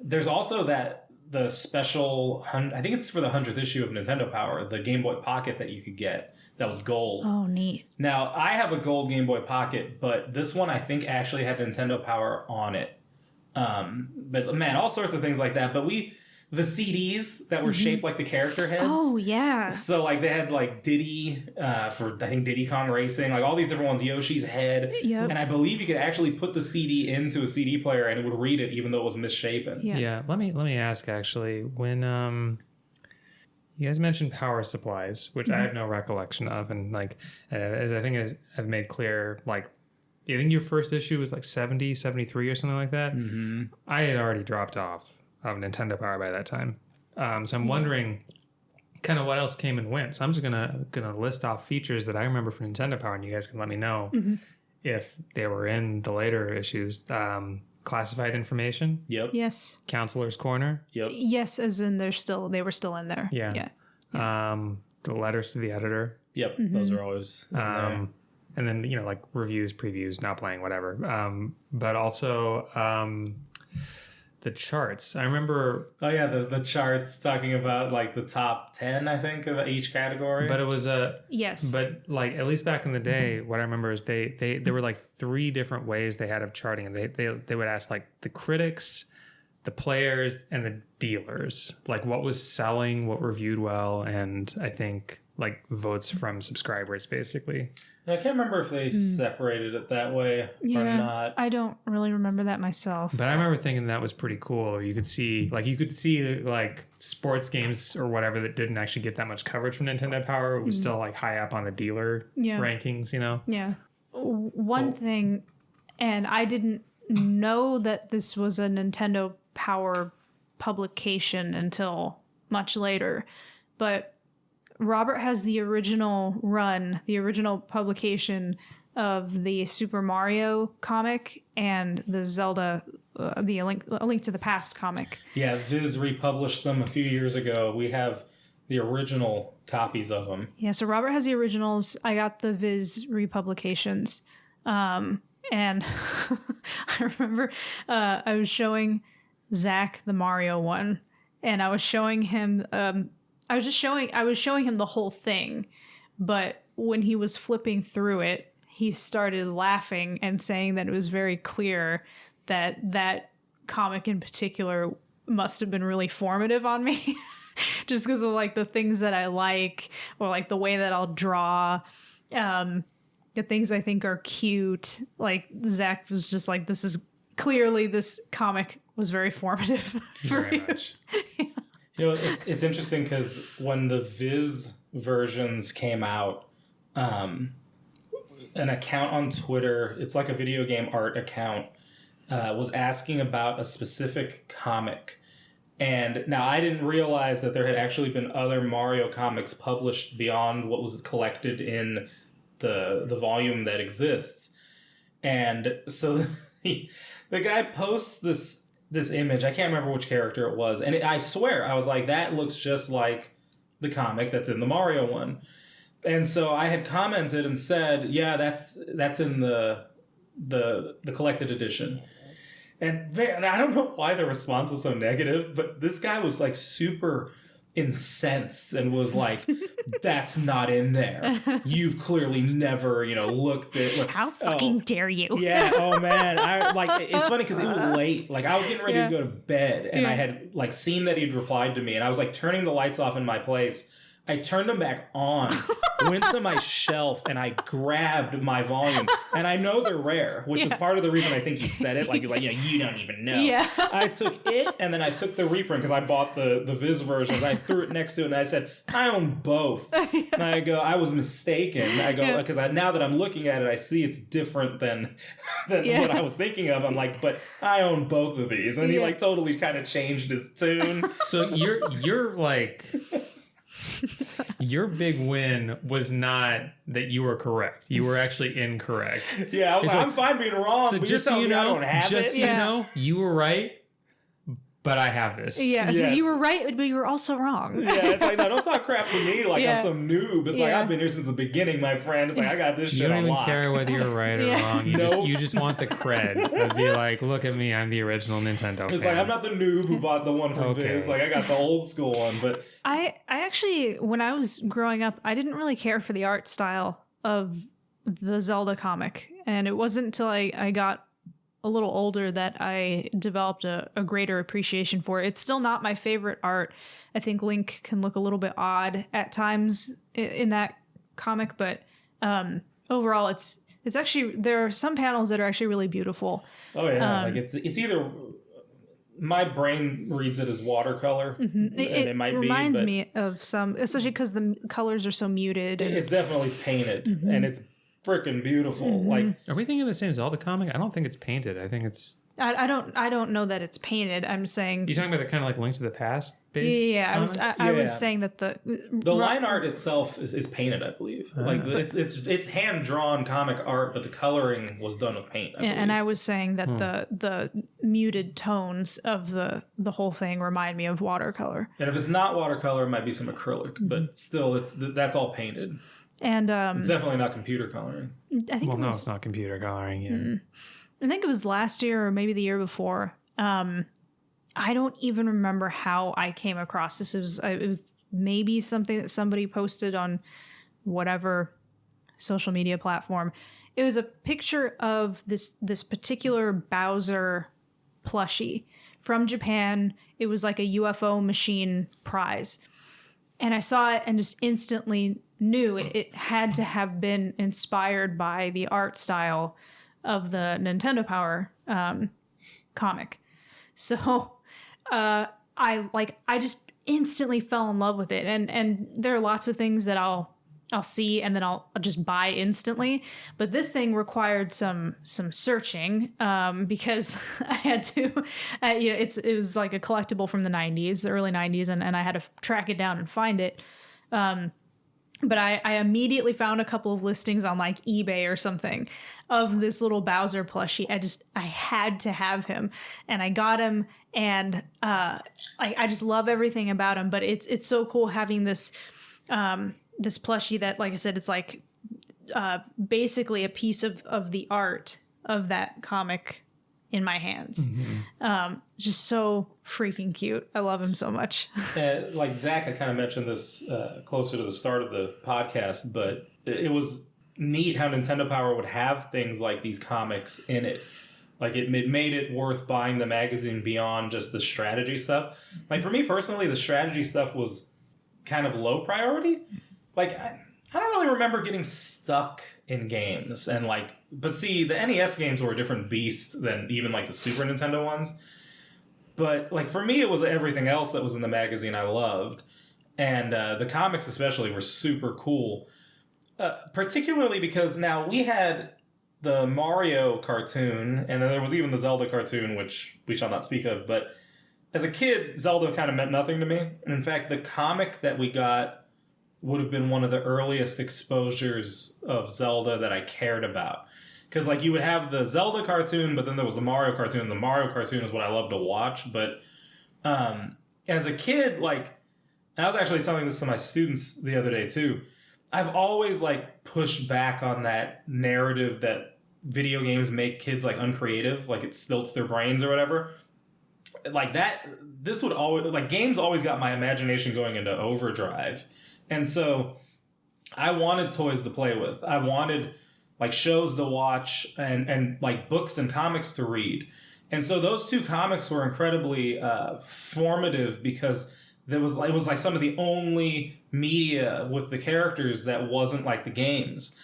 There's also the special, I think it's for the 100th issue of Nintendo Power, the Game Boy Pocket that you could get. That was gold. Oh, neat. Now, I have a gold Game Boy Pocket, but this one I think actually had Nintendo Power on it. But man, all sorts of things like that. But the CDs that were shaped like the character heads. Oh, yeah. So like they had like Diddy for I think Diddy Kong Racing, like all these different ones, Yoshi's head. Yep. And I believe you could actually put the CD into a CD player and it would read it even though it was misshapen. Yeah. Let me ask actually, when You guys mentioned power supplies, which I have no recollection of. And like, as I think I've made clear, like, I think your first issue was like 70, 73 or something like that. Mm-hmm. I had already dropped off of Nintendo Power by that time. So I'm wondering kind of what else came and went. So I'm just gonna list off features that I remember from Nintendo Power, and you guys can let me know if they were in the later issues. Classified information. Yep. Yes. Counselor's Corner. Yep. Yes, as in they were still in there. Yeah. The letters to the editor. Yep. Those are always in there. And then, you know, like reviews, previews, not playing, whatever. But also the charts. I remember... Oh, yeah, the charts talking about, like, the top 10, I think, of each category. But it was a... Yes. But, like, at least back in the day, what I remember is there were, like, 3 different ways they had of charting. And they would ask, like, the critics, the players, and the dealers. Like, what was selling, what reviewed well, and I think... like votes from subscribers, basically. I can't remember if they separated it that way or not. I don't really remember that myself. But I remember thinking that was pretty cool. You could see sports games or whatever that didn't actually get that much coverage from Nintendo Power. It was still like high up on the dealer rankings, you know? Yeah. One thing, and I didn't know that this was a Nintendo Power publication until much later, but Robert has the original publication of the Super Mario comic and the Zelda, A Link to the Past comic. Yeah, Viz republished them a few years ago. We have the original copies of them. Yeah, so Robert has the originals. I got the Viz republications. And I remember I was showing Zack the Mario one, and I was showing him... I was showing him the whole thing, but when he was flipping through it, he started laughing and saying that it was very clear that comic in particular must have been really formative on me, just because of like the things that I like, or like the way that I'll draw, the things I think are cute. Like Zach was just like, this comic was very formative for Very you. much. Yeah. You know, it's interesting because when the Viz versions came out, an account on Twitter, it's like a video game art account, was asking about a specific comic. And now I didn't realize that there had actually been other Mario comics published beyond what was collected in the volume that exists. And so the guy posts this image. I can't remember which character it was. And I swear, I was like, that looks just like the comic that's in the Mario one. And so I had commented and said, yeah, that's in the collected edition. And I don't know why the response was so negative, but this guy was like super incensed and was like, that's not in there. You've clearly never, looked at like, how fucking dare you? Yeah. Oh man. It's funny because it was late. Like I was getting ready to go to bed, and I had like seen that he'd replied to me, and I was like turning the lights off in my place. I turned them back on, went to my shelf, and I grabbed my volume. And I know they're rare, which is part of the reason I think he said it. Like, he's like, you don't even know. Yeah. I took it, and then I took the reprint, because I bought the Viz versions. I threw it next to it, and I said, I own both. And I go, I was mistaken. I go, because now that I'm looking at it, I see it's different than what I was thinking of. I'm like, but I own both of these. And he, like, totally kind of changed his tune. So you're like... Your big win was not that you were correct. You were actually incorrect. Yeah, I was like, I'm fine being wrong, so but just so you know, I don't have it. Just so you know, you were right, but I have this. Yeah, so you were right, but you were also wrong. Yeah, it's like, no, don't talk crap to me like I'm some noob. It's like, I've been here since the beginning, my friend. It's like, I got this shit on lock. You don't even care whether you're right or wrong. You just want the cred of be like, look at me, I'm the original Nintendo fan. It's like, I'm not the noob who bought the one from Viz. Like, I got the old school one. But I actually, when I was growing up, I didn't really care for the art style of the Zelda comic. And it wasn't until I got a little older that I developed a greater appreciation for it. It's still not my favorite art. I think Link can look a little bit odd at times in that comic, but overall it's actually, there are some panels that are actually really beautiful. Oh yeah, like it's either my brain reads it as watercolor. And it might reminds be, me of some, especially because the colors are so muted. It's definitely painted, and it's freaking beautiful. Like, Are we thinking of the same Zelda comic? I don't think it's painted. I think it's... I don't know that it's painted. I'm saying... You talking about the kind of like Link to the Past based Yeah, I was saying that the line art itself is painted, I believe. Like it's hand drawn comic art, but the coloring was done with paint. And I was saying that the muted tones of the whole thing remind me of watercolor. And if it's not watercolor, it might be some acrylic, but still, that's all painted. And it's definitely not computer coloring. I think it's not computer coloring either. I think it was last year or maybe the year before. I don't even remember how I came across this. It was maybe something that somebody posted on whatever social media platform. It was a picture of this particular Bowser plushie from Japan. It was like a UFO machine prize. And I saw it and just instantly knew it had to have been inspired by the art style of the Nintendo Power comic. So I just instantly fell in love with it. And there are lots of things that I'll see and then I'll just buy instantly. But this thing required some searching because I had to, it was like a collectible from the 90s, the early 90s, and I had to track it down and find it. But I immediately found a couple of listings on like eBay or something of this little Bowser plushie. I had to have him, and I got him, and I just love everything about him. But it's so cool having this this plushie that, like I said, it's like basically a piece of the art of that comic in my hands. Just so freaking cute. I love him so much. Like Zack, I kind of mentioned this closer to the start of the podcast, but it was neat how Nintendo Power would have things like these comics in it. Like it made it worth buying the magazine beyond just the strategy stuff. Like for me personally, the strategy stuff was kind of low priority. Like I don't really remember getting stuck in games, and but see, the NES games were a different beast than even like the Super Nintendo ones. But like for me, it was everything else that was in the magazine I loved, and the comics especially were super cool. Particularly because now we had the Mario cartoon, and then there was even the Zelda cartoon, which we shall not speak of. But as a kid, Zelda kind of meant nothing to me. And in fact, the comic that we got would have been one of the earliest exposures of Zelda that I cared about. Because like you would have the Zelda cartoon, but then there was the Mario cartoon. The Mario cartoon is what I love to watch. But as a kid, and I was actually telling this to my students the other day too, I've always pushed back on that narrative that video games make kids uncreative, it stilts their brains or whatever. This would always games always got my imagination going into overdrive. And so I wanted toys to play with. I wanted shows to watch and books and comics to read. And so those two comics were incredibly formative because it was some of the only media with the characters that wasn't like the games.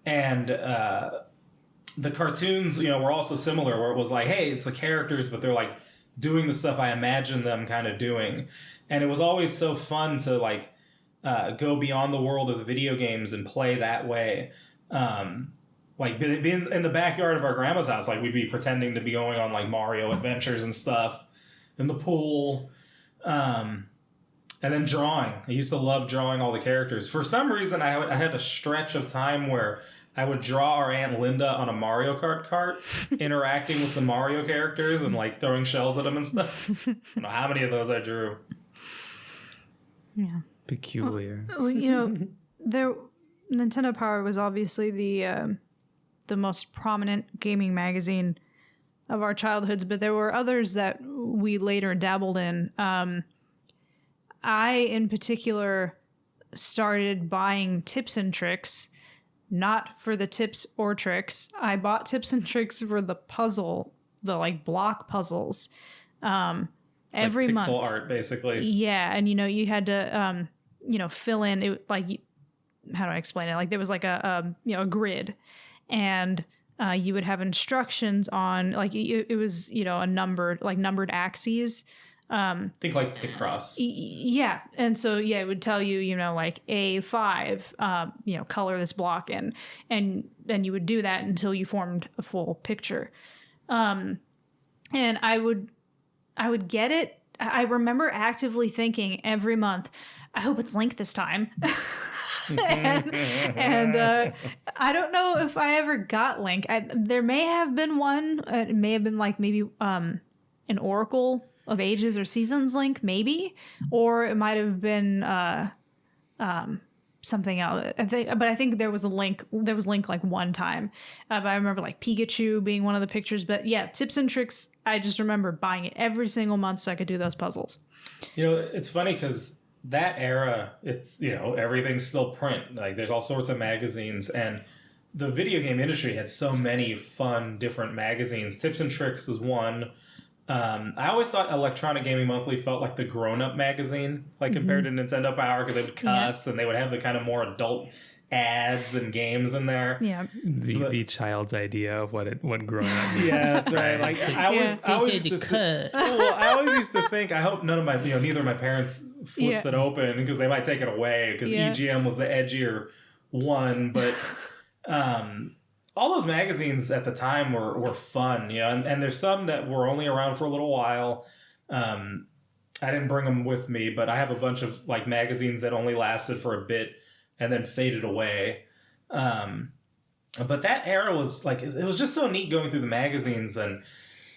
And the cartoons, were also similar, where it was hey, it's the characters, but they're doing the stuff I imagine them kind of doing. And it was always so fun to go beyond the world of the video games and play that way. Being in the backyard of our grandma's house, we'd be pretending to be going on Mario adventures and stuff in the pool. And then drawing. I used to love drawing all the characters. For some reason, I had a stretch of time where I would draw our Aunt Linda on a Mario Kart cart, interacting with the Mario characters and throwing shells at them and stuff. I don't know how many of those I drew. Yeah. Peculiar. Well, Nintendo Power was obviously the most prominent gaming magazine of our childhoods, but there were others that we later dabbled in. I, in particular, started buying Tips and Tricks, not for the tips or tricks. I bought Tips and Tricks for the puzzle, the block puzzles. Every pixel month. Art, basically. Yeah, and you had to fill in it how do I explain it? There was a grid, and you would have instructions on like it was a numbered axes. Think like Picross. Yeah, and so it would tell you like A5, color this block in, and then you would do that until you formed a full picture. And I would get it. I remember actively thinking every month, I hope it's Link this time. and I don't know if I ever got Link. There may have been one. It may have been like maybe an Oracle of Ages or Seasons Link, maybe, or it might have been something else. I think there was a Link. There was Link like one time. But I remember like Pikachu being one of the pictures. But yeah, Tips and Tricks. I just remember buying it every single month so I could do those puzzles. It's funny because that era, it's everything's still print. Like there's all sorts of magazines, and the video game industry had so many fun different magazines. Tips and Tricks is one. I always thought Electronic Gaming Monthly felt like the grown-up magazine, like compared to Nintendo Power, because they would cuss and they would have the kind of more adult ads and games in there. Yeah, the child's idea of what grown-up means. Yeah, that's right. Like I always used to think, I hope none of my neither of my parents flips it open because they might take it away because EGM was the edgier one, but. All those magazines at the time were fun, and there's some that were only around for a little while. I didn't bring them with me, but I have a bunch of like magazines that only lasted for a bit and then faded away. But that era was like, it was just so neat going through the magazines, and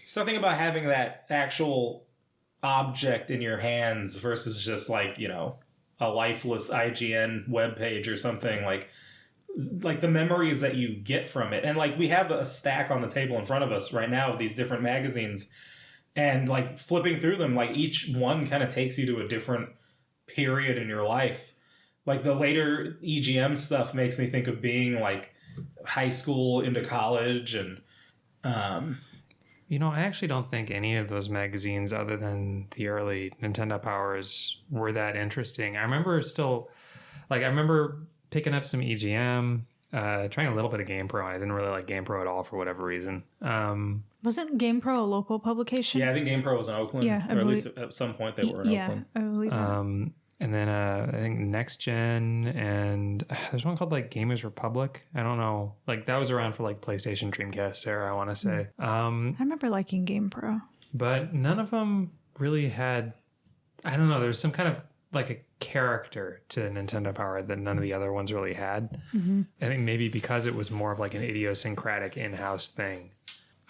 something about having that actual object in your hands versus just like, a lifeless IGN webpage or something like the memories that you get from it. And like we have a stack on the table in front of us right now of these different magazines, and like flipping through them, like each one kind of takes you to a different period in your life. Like the later EGM stuff makes me think of being like high school into college. And I actually don't think any of those magazines other than the early Nintendo Powers were that interesting. I remember picking up some EGM, trying a little bit of GamePro. I didn't really like GamePro at all for whatever reason. Wasn't GamePro a local publication? Yeah, I think GamePro was in Oakland. Yeah, or at least at some point they were in Oakland. Yeah, I believe that. And then I think Next Gen, and there's one called like Gamers Republic. I don't know. Like that was around for like PlayStation Dreamcast era, I want to say. I remember liking GamePro. But none of them really had, I don't know, there's some kind of like a character to Nintendo Power that none of the other ones really had. I think maybe because it was more of like an idiosyncratic in-house thing.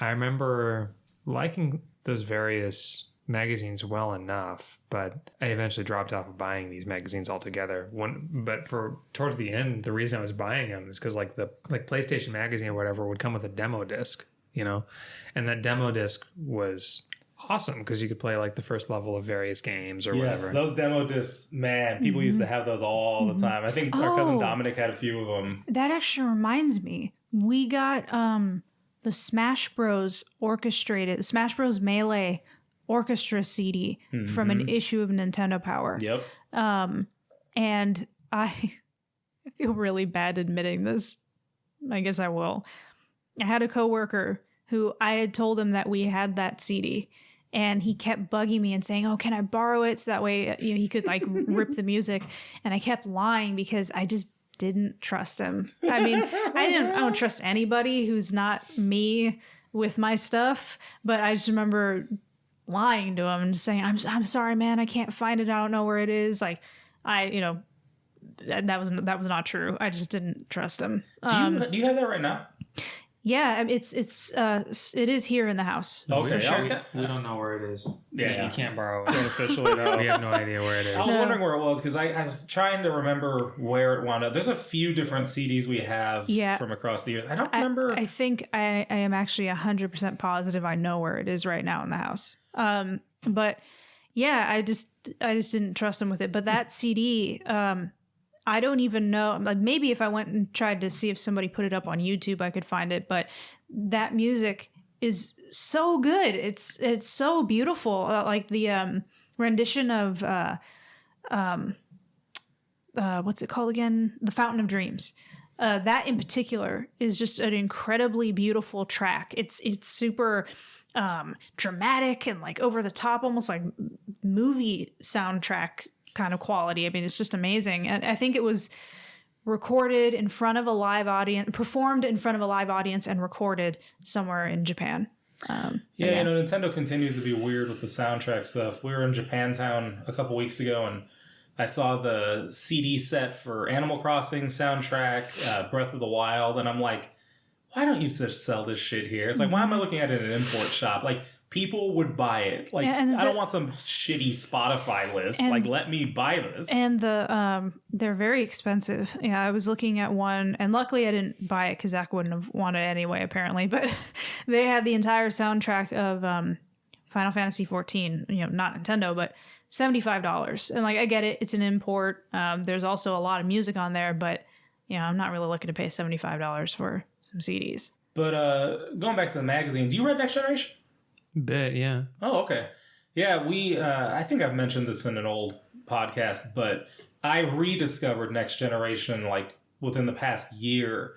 I remember liking those various magazines well enough, but I eventually dropped off of buying these magazines altogether. But for towards the end, the reason I was buying them is because like the PlayStation Magazine or whatever would come with a demo disc, and that demo disc was awesome because you could play like the first level of various games or whatever. Yes, those demo discs, man, people used to have those all the time. I think our cousin Dominic had a few of them. That actually reminds me. We got the Smash Bros. Smash Bros. Melee Orchestra CD from an issue of Nintendo Power. Yep. And I feel really bad admitting this. I guess I will. I had a coworker who I had told him that we had that CD. And he kept bugging me and saying, "Oh, can I borrow it?" So that way, he could like rip the music. And I kept lying because I just didn't trust him. I mean, I don't trust anybody who's not me with my stuff. But I just remember lying to him and saying, "I'm sorry, man. I can't find it. I don't know where it is." Like, that was not true. I just didn't trust him. Do you have that right now? Yeah, it is here in the house. Okay, sure. We don't know where it is. Yeah, you can't borrow it. Don't officially know. We have no idea where it is. I was wondering where it was because I was trying to remember where it wound up. There's a few different CDs we have from across the years. I don't remember. I think I am actually 100% positive I know where it is right now in the house. But yeah, I just didn't trust him with it. But that CD, I don't even know. Like maybe if I went and tried to see if somebody put it up on YouTube, I could find it. But that music is so good. It's so beautiful. Like the rendition of what's it called again? The Fountain of Dreams. that in particular is just an incredibly beautiful track. It's super dramatic and like over the top, almost like movie soundtrack kind of quality. I mean, it's just amazing. And I think it was recorded in front of a live audience, performed in front of a live audience, and recorded somewhere in Japan. Yeah, Nintendo continues to be weird with the soundtrack stuff. We were in Japantown a couple weeks ago, and I saw the CD set for Animal Crossing soundtrack, Breath of the Wild, and I'm like, why don't you just sell this shit here? It's like, why am I looking at it in an import shop? Like, people would buy it. Like, I don't want some shitty Spotify list. Like, let me buy this. And they're very expensive. Yeah, I was looking at one, and luckily I didn't buy it because Zack wouldn't have wanted it anyway, apparently. But they had the entire soundtrack of Final Fantasy XIV. Not Nintendo, but $75. And like, I get it, it's an import. There's also a lot of music on there, but I'm not really looking to pay $75 for some CDs. But going back to the magazines, you read Next Generation? Bit, yeah. Oh, okay. Yeah, we. I think I've mentioned this in an old podcast, but I rediscovered Next Generation like within the past year.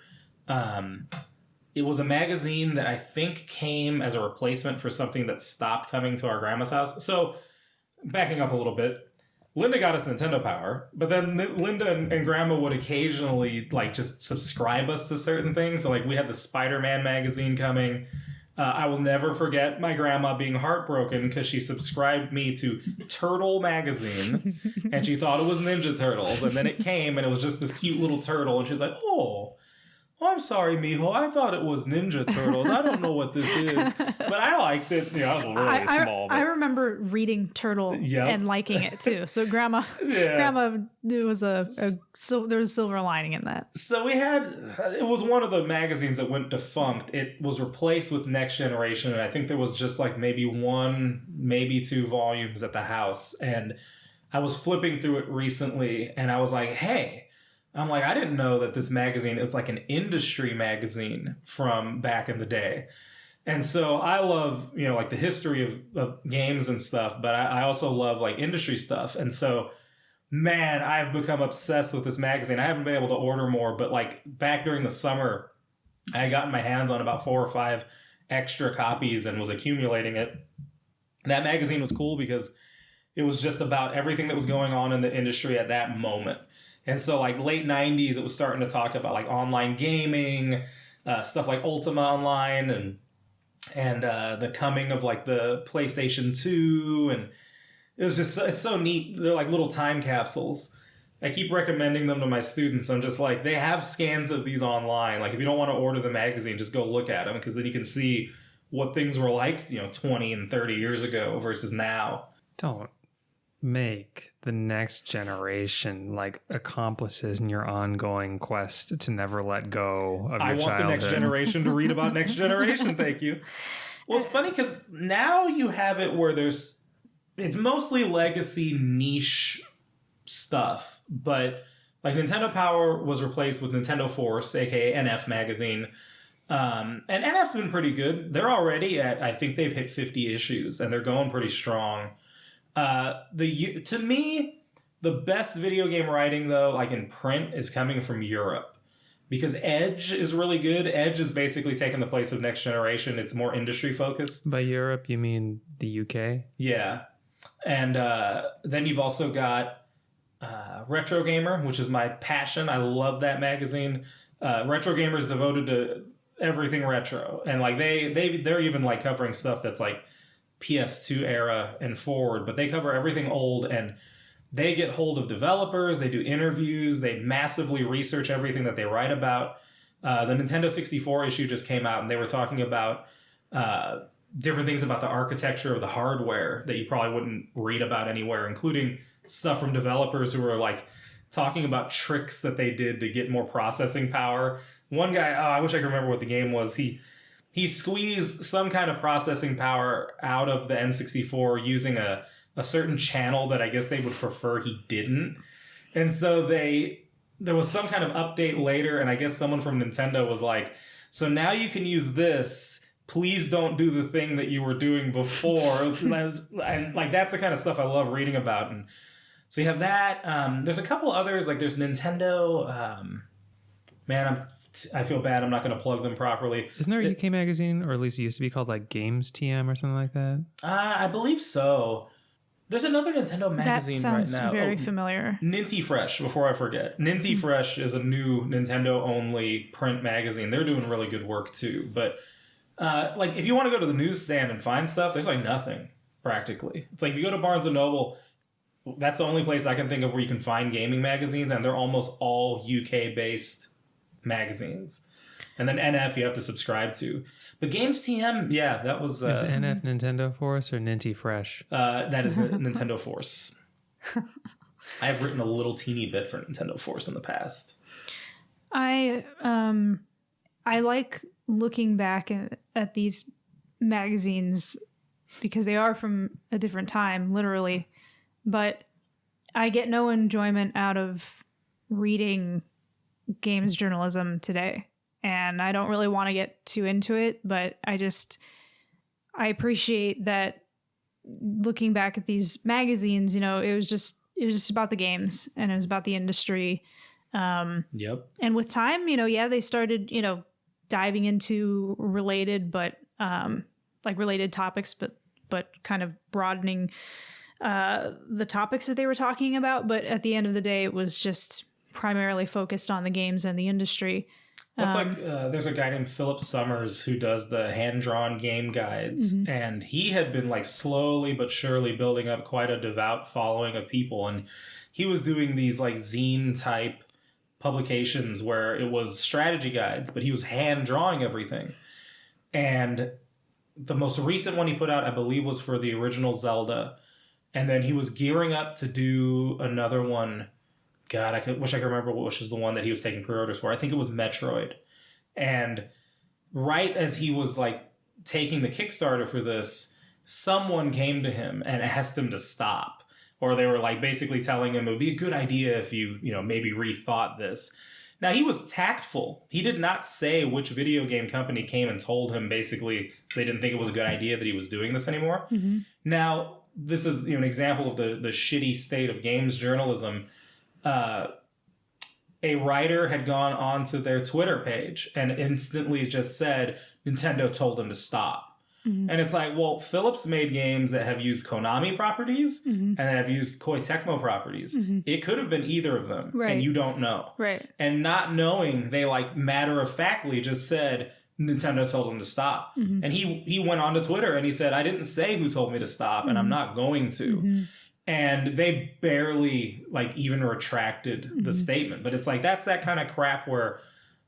It was a magazine that I think came as a replacement for something that stopped coming to our grandma's house. So, backing up a little bit, Linda got us Nintendo Power, but then Linda and Grandma would occasionally like just subscribe us to certain things. So like we had the Spider-Man magazine coming. I will never forget my grandma being heartbroken because she subscribed me to Turtle magazine and she thought it was Ninja Turtles. And then it came and it was just this cute little turtle. And she was like, oh, I'm sorry, mijo. I thought it was Ninja Turtles. I don't know what this is. But I liked it. I was really small. But... I remember reading Turtle and liking it too. So Grandma, it was there was a silver lining in that. So it was one of the magazines that went defunct. It was replaced with Next Generation. And I think there was just like maybe 1, maybe 2 volumes at the house. And I was flipping through it recently and I was like, hey, I didn't know that this magazine is like an industry magazine from back in the day. And so I love, like the history of games and stuff, but I also love like industry stuff. And so, man, I've become obsessed with this magazine. I haven't been able to order more, but like back during the summer, I had gotten my hands on about 4 or 5 extra copies and was accumulating it. That magazine was cool because it was just about everything that was going on in the industry at that moment. And so like late 90s, it was starting to talk about like online gaming, stuff like Ultima Online and the coming of like the PlayStation 2. And it was just, it's so neat. They're like little time capsules. I keep recommending them to my students. I'm just like, they have scans of these online. Like if you don't want to order the magazine, just go look at them because then you can see what things were like, 20 and 30 years ago versus now. Don't make the Next Generation like accomplices in your ongoing quest to never let go of your childhood. I want the Next Generation to read about Next Generation. Thank you. Well, it's funny because now you have it where it's mostly legacy niche stuff, but like Nintendo Power was replaced with Nintendo Force, aka NF magazine. And NF's been pretty good. They're already I think they've hit 50 issues and they're going pretty strong. To me, the best video game writing, though, like in print, is coming from Europe. Because Edge is really good. Edge is basically taking the place of Next Generation. It's more industry focused. By Europe, you mean the UK? Yeah. And then you've also got Retro Gamer, which is my passion. I love that magazine. Retro Gamer is devoted to everything retro. And like they're even like covering stuff that's like PS2 era and forward, but they cover everything old and they get hold of developers, they do interviews, they massively research everything that they write about. The Nintendo 64 issue just came out and they were talking about different things about the architecture of the hardware that you probably wouldn't read about anywhere, including stuff from developers who were like talking about tricks that they did to get more processing power. One guy, I wish I could remember what the game was, he squeezed some kind of processing power out of the N64 using a certain channel that I guess they would prefer he didn't. And so there was some kind of update later, and I guess someone from Nintendo was like, so now you can use this. Please don't do the thing that you were doing before. And like that's the kind of stuff I love reading about. And so you have that. There's a couple others, like there's Nintendo... man, I feel bad. I'm not going to plug them properly. Isn't there a UK magazine, or at least it used to be called like Games TM or something like that? I believe so. There's another Nintendo magazine that sounds right now. very familiar. Ninty Fresh, before I forget. Ninty Fresh is a new Nintendo-only print magazine. They're doing really good work, too. But, like, if you want to go to the newsstand and find stuff, there's, like, nothing, practically. It's like, if you go to Barnes & Noble, that's the only place I can think of where you can find gaming magazines, and they're almost all UK-based magazines. And then NF you have to subscribe to. But Games TM, yeah, that was... Is NF Nintendo Force or Ninty Fresh? That is the Nintendo Force. I have written a little teeny bit for Nintendo Force in the past. I like looking back at these magazines because they are from a different time, literally. But I get no enjoyment out of reading games journalism today. And I don't really want to get too into it, but I appreciate that looking back at these magazines, you know, it was just about the games and it was about the industry. Yep. And with time, you know, yeah, they started, you know, diving into related topics, but kind of broadening the topics that they were talking about. But at the end of the day, it was just primarily focused on the games and the industry. It's like there's a guy named Philip Summers who does the hand-drawn game guides, and he had been like slowly but surely building up quite a devout following of people, and he was doing these like zine-type publications where it was strategy guides, but he was hand-drawing everything. And the most recent one he put out, I believe, was for the original Zelda, and then he was gearing up to do another one. God, wish I could remember which is the one that he was taking pre-orders for. I think it was Metroid. And right as he was like taking the Kickstarter for this, someone came to him and asked him to stop. Or they were like basically telling him it would be a good idea if you maybe rethought this. Now, he was tactful. He did not say which video game company came and told him basically they didn't think it was a good idea that he was doing this anymore. Mm-hmm. Now, this is an example of the shitty state of games journalism. A writer had gone onto their Twitter page and instantly just said, Nintendo told him to stop. Mm-hmm. And it's like, well, Philips made games that have used Konami properties and that have used Koei Tecmo properties. Mm-hmm. It could have been either of them, and you don't know. Right. And not knowing, they like matter-of-factly just said, Nintendo told him to stop. Mm-hmm. And he went onto Twitter and he said, I didn't say who told me to stop, and I'm not going to. Mm-hmm. And they barely like even retracted the statement. But it's like, that's that kind of crap where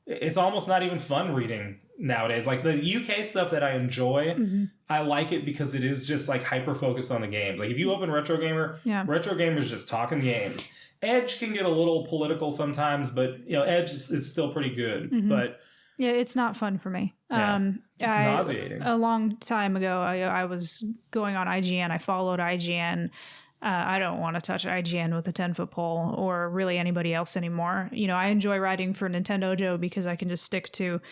it's almost not even fun reading nowadays. Like the UK stuff that I enjoy, I like it because it is just like hyper focused on the games. Like if you open Retro Gamer, Retro Gamer's just talking games. Edge can get a little political sometimes, but Edge is still pretty good. But yeah, it's not fun for me. Yeah, it's nauseating. A long time ago, I was going on IGN. I followed IGN. I don't want to touch IGN with a 10-foot pole or really anybody else anymore. I enjoy writing for Nintendo Joe because I can just stick to,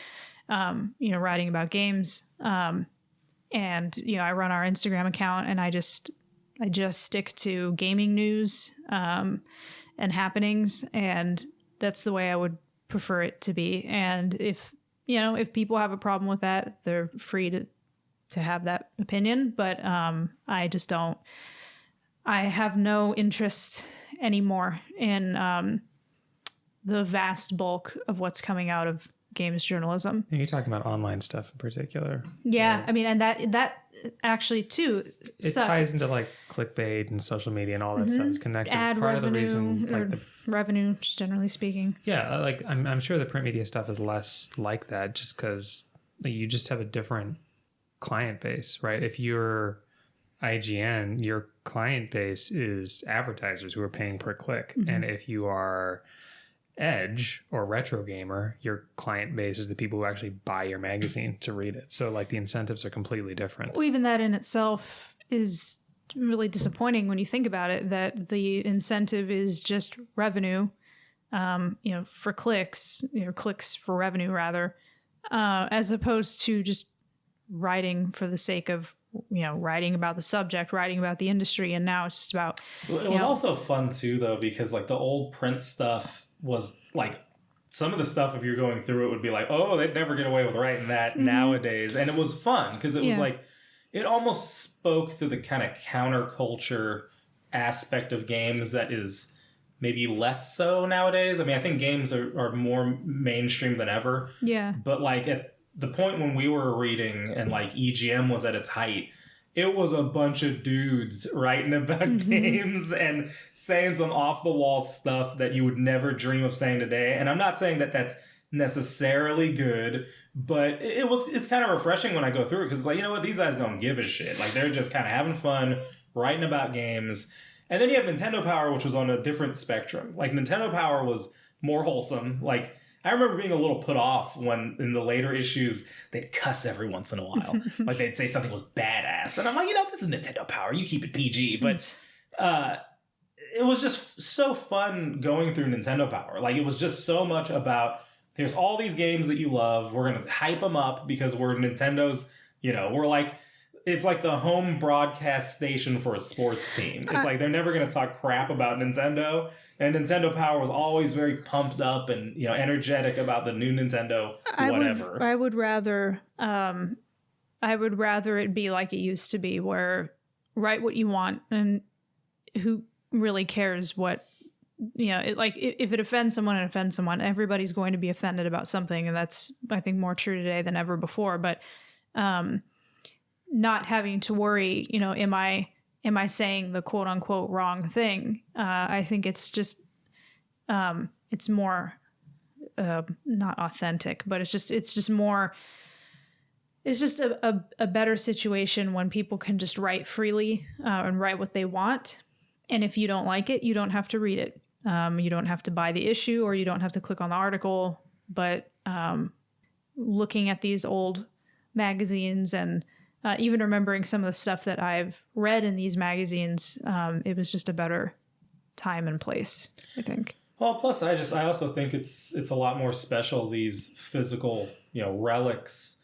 writing about games. And, I run our Instagram account and I just stick to gaming news and happenings. And that's the way I would prefer it to be. And if people have a problem with that, they're free to have that opinion. But I just don't. I have no interest anymore in the vast bulk of what's coming out of games journalism. And you're talking about online stuff in particular. Yeah, I mean, and that actually too it sucks. Ties into like clickbait and social media and all that stuff is connected. Ad Part revenue, of the reason, like revenue, just generally speaking. Yeah, like I'm sure the print media stuff is less like that, just because you just have a different client base, right? If you're IGN, your client base is advertisers who are paying per click. And if you are Edge or Retro Gamer, your client base is the people who actually buy your magazine to read it. So like the incentives are completely different. Well, even that in itself is really disappointing when you think about it, that the incentive is just revenue, for clicks, clicks for revenue rather, as opposed to just writing for the sake of writing about the subject, writing about the industry. And now it's just about, it was also fun too, though, because like the old print stuff was like some of the stuff, if you're going through it, would be like, oh, they'd never get away with writing that nowadays. And it was fun because it was like, it almost spoke to the kind of counterculture aspect of games that is maybe less so nowadays. I mean, I think games are more mainstream than ever. Yeah. But like at the point when we were reading and like EGM was at its height, it was a bunch of dudes writing about games and saying some off-the-wall stuff that you would never dream of saying today. And I'm not saying that that's necessarily good, but it's kind of refreshing when I go through it because it's like, you know what, these guys don't give a shit. Like, they're just kind of having fun, writing about games. And then you have Nintendo Power, which was on a different spectrum. Like, Nintendo Power was more wholesome. Like, I remember being a little put off when in the later issues they'd cuss every once in a while. Like, they'd say something was badass. And I'm like, you know, this is Nintendo Power. You keep it PG. But it was just so fun going through Nintendo Power. Like, it was just so much about, here's all these games that you love. We're going to hype them up because we're Nintendo's, you know, we're like, it's like the home broadcast station for a sports team. It's like they're never going to talk crap about Nintendo. And Nintendo Power was always very pumped up and, you know, energetic about the new Nintendo whatever. I would rather it be like it used to be, where write what you want and who really cares what, you know, if it offends someone, it offends someone. Everybody's going to be offended about something, and that's, I think, more true today than ever before. But not having to worry, you know, am I saying the quote unquote wrong thing? I think it's just it's more not authentic, but it's just more. It's just a better situation when people can just write freely and write what they want. And if you don't like it, you don't have to read it. You don't have to buy the issue, or you don't have to click on the article. But looking at these old magazines and even remembering some of the stuff that I've read in these magazines, it was just a better time and place, I think. Well, plus I also think it's a lot more special, these physical, you know, relics.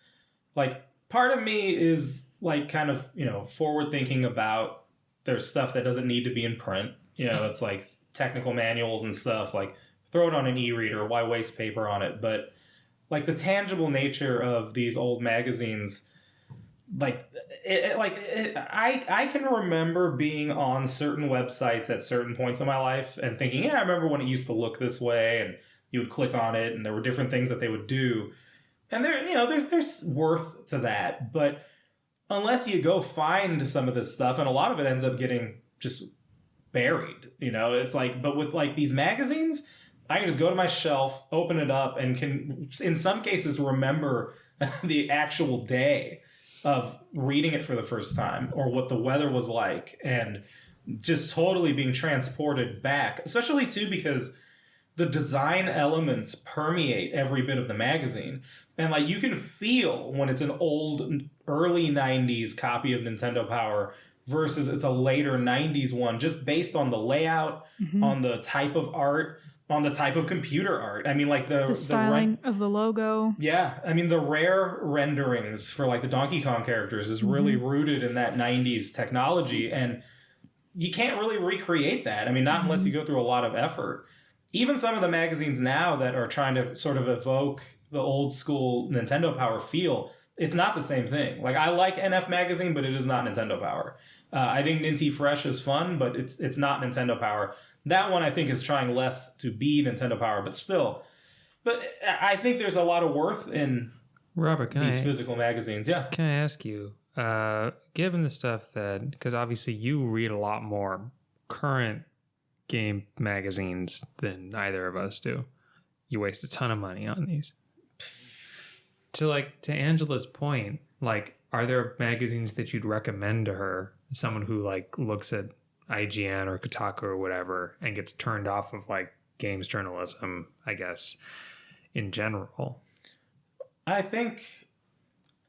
Like, part of me is like kind of, you know, forward thinking about there's stuff that doesn't need to be in print. You know, it's like technical manuals and stuff, like throw it on an e-reader, why waste paper on it? But like the tangible nature of these old magazines, I can remember being on certain websites at certain points in my life and thinking, yeah, I remember when it used to look this way, and you would click on it and there were different things that they would do. And there, you know, there's worth to that. But unless you go find some of this stuff, and a lot of it ends up getting just buried, you know, it's like, but with like these magazines, I can just go to my shelf, open it up, and can, in some cases, remember the actual day of reading it for the first time, or what the weather was like, and just totally being transported back, especially too because the design elements permeate every bit of the magazine. And like, you can feel when it's an old early 90s copy of Nintendo Power versus it's a later 90s one, just based on the layout, on the type of art, on the type of computer art. I mean, like the styling of the logo. Yeah. I mean, the rare renderings for like the Donkey Kong characters is really rooted in that 90s technology. And you can't really recreate that. I mean, not unless you go through a lot of effort. Even some of the magazines now that are trying to sort of evoke the old school Nintendo Power feel, it's not the same thing. Like, I like NF Magazine, but it is not Nintendo Power. I think Ninty Fresh is fun, but it's not Nintendo Power. That one, I think, is trying less to be Nintendo Power, but still. But I think there's a lot of worth in Robert, these physical magazines. Yeah. Can I ask you, given the stuff that, because obviously you read a lot more current game magazines than either of us do, you waste a ton of money on these. To Angela's point, like, are there magazines that you'd recommend to her, someone who like looks at IGN or Kotaku or whatever and gets turned off of like games journalism, I guess, in general? I think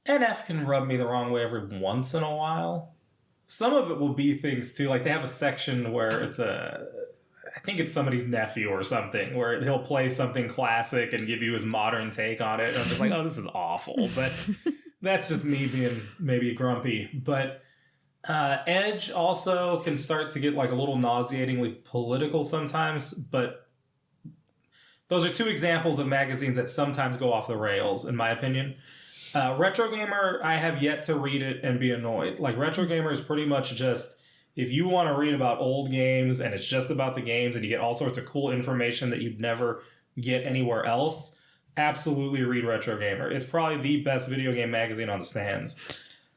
NF can rub me the wrong way every once in a while. Some of it will be things too, like they have a section where I think it's somebody's nephew or something, where he'll play something classic and give you his modern take on it. And I'm just like, oh, this is awful. But that's just me being maybe grumpy. But Edge also can start to get like a little nauseatingly political sometimes. But those are two examples of magazines that sometimes go off the rails, in my opinion. Retro Gamer, I have yet to read it and be annoyed. Like, Retro Gamer is pretty much just, if you want to read about old games and it's just about the games and you get all sorts of cool information that you'd never get anywhere else, absolutely read Retro Gamer. It's probably the best video game magazine on the stands.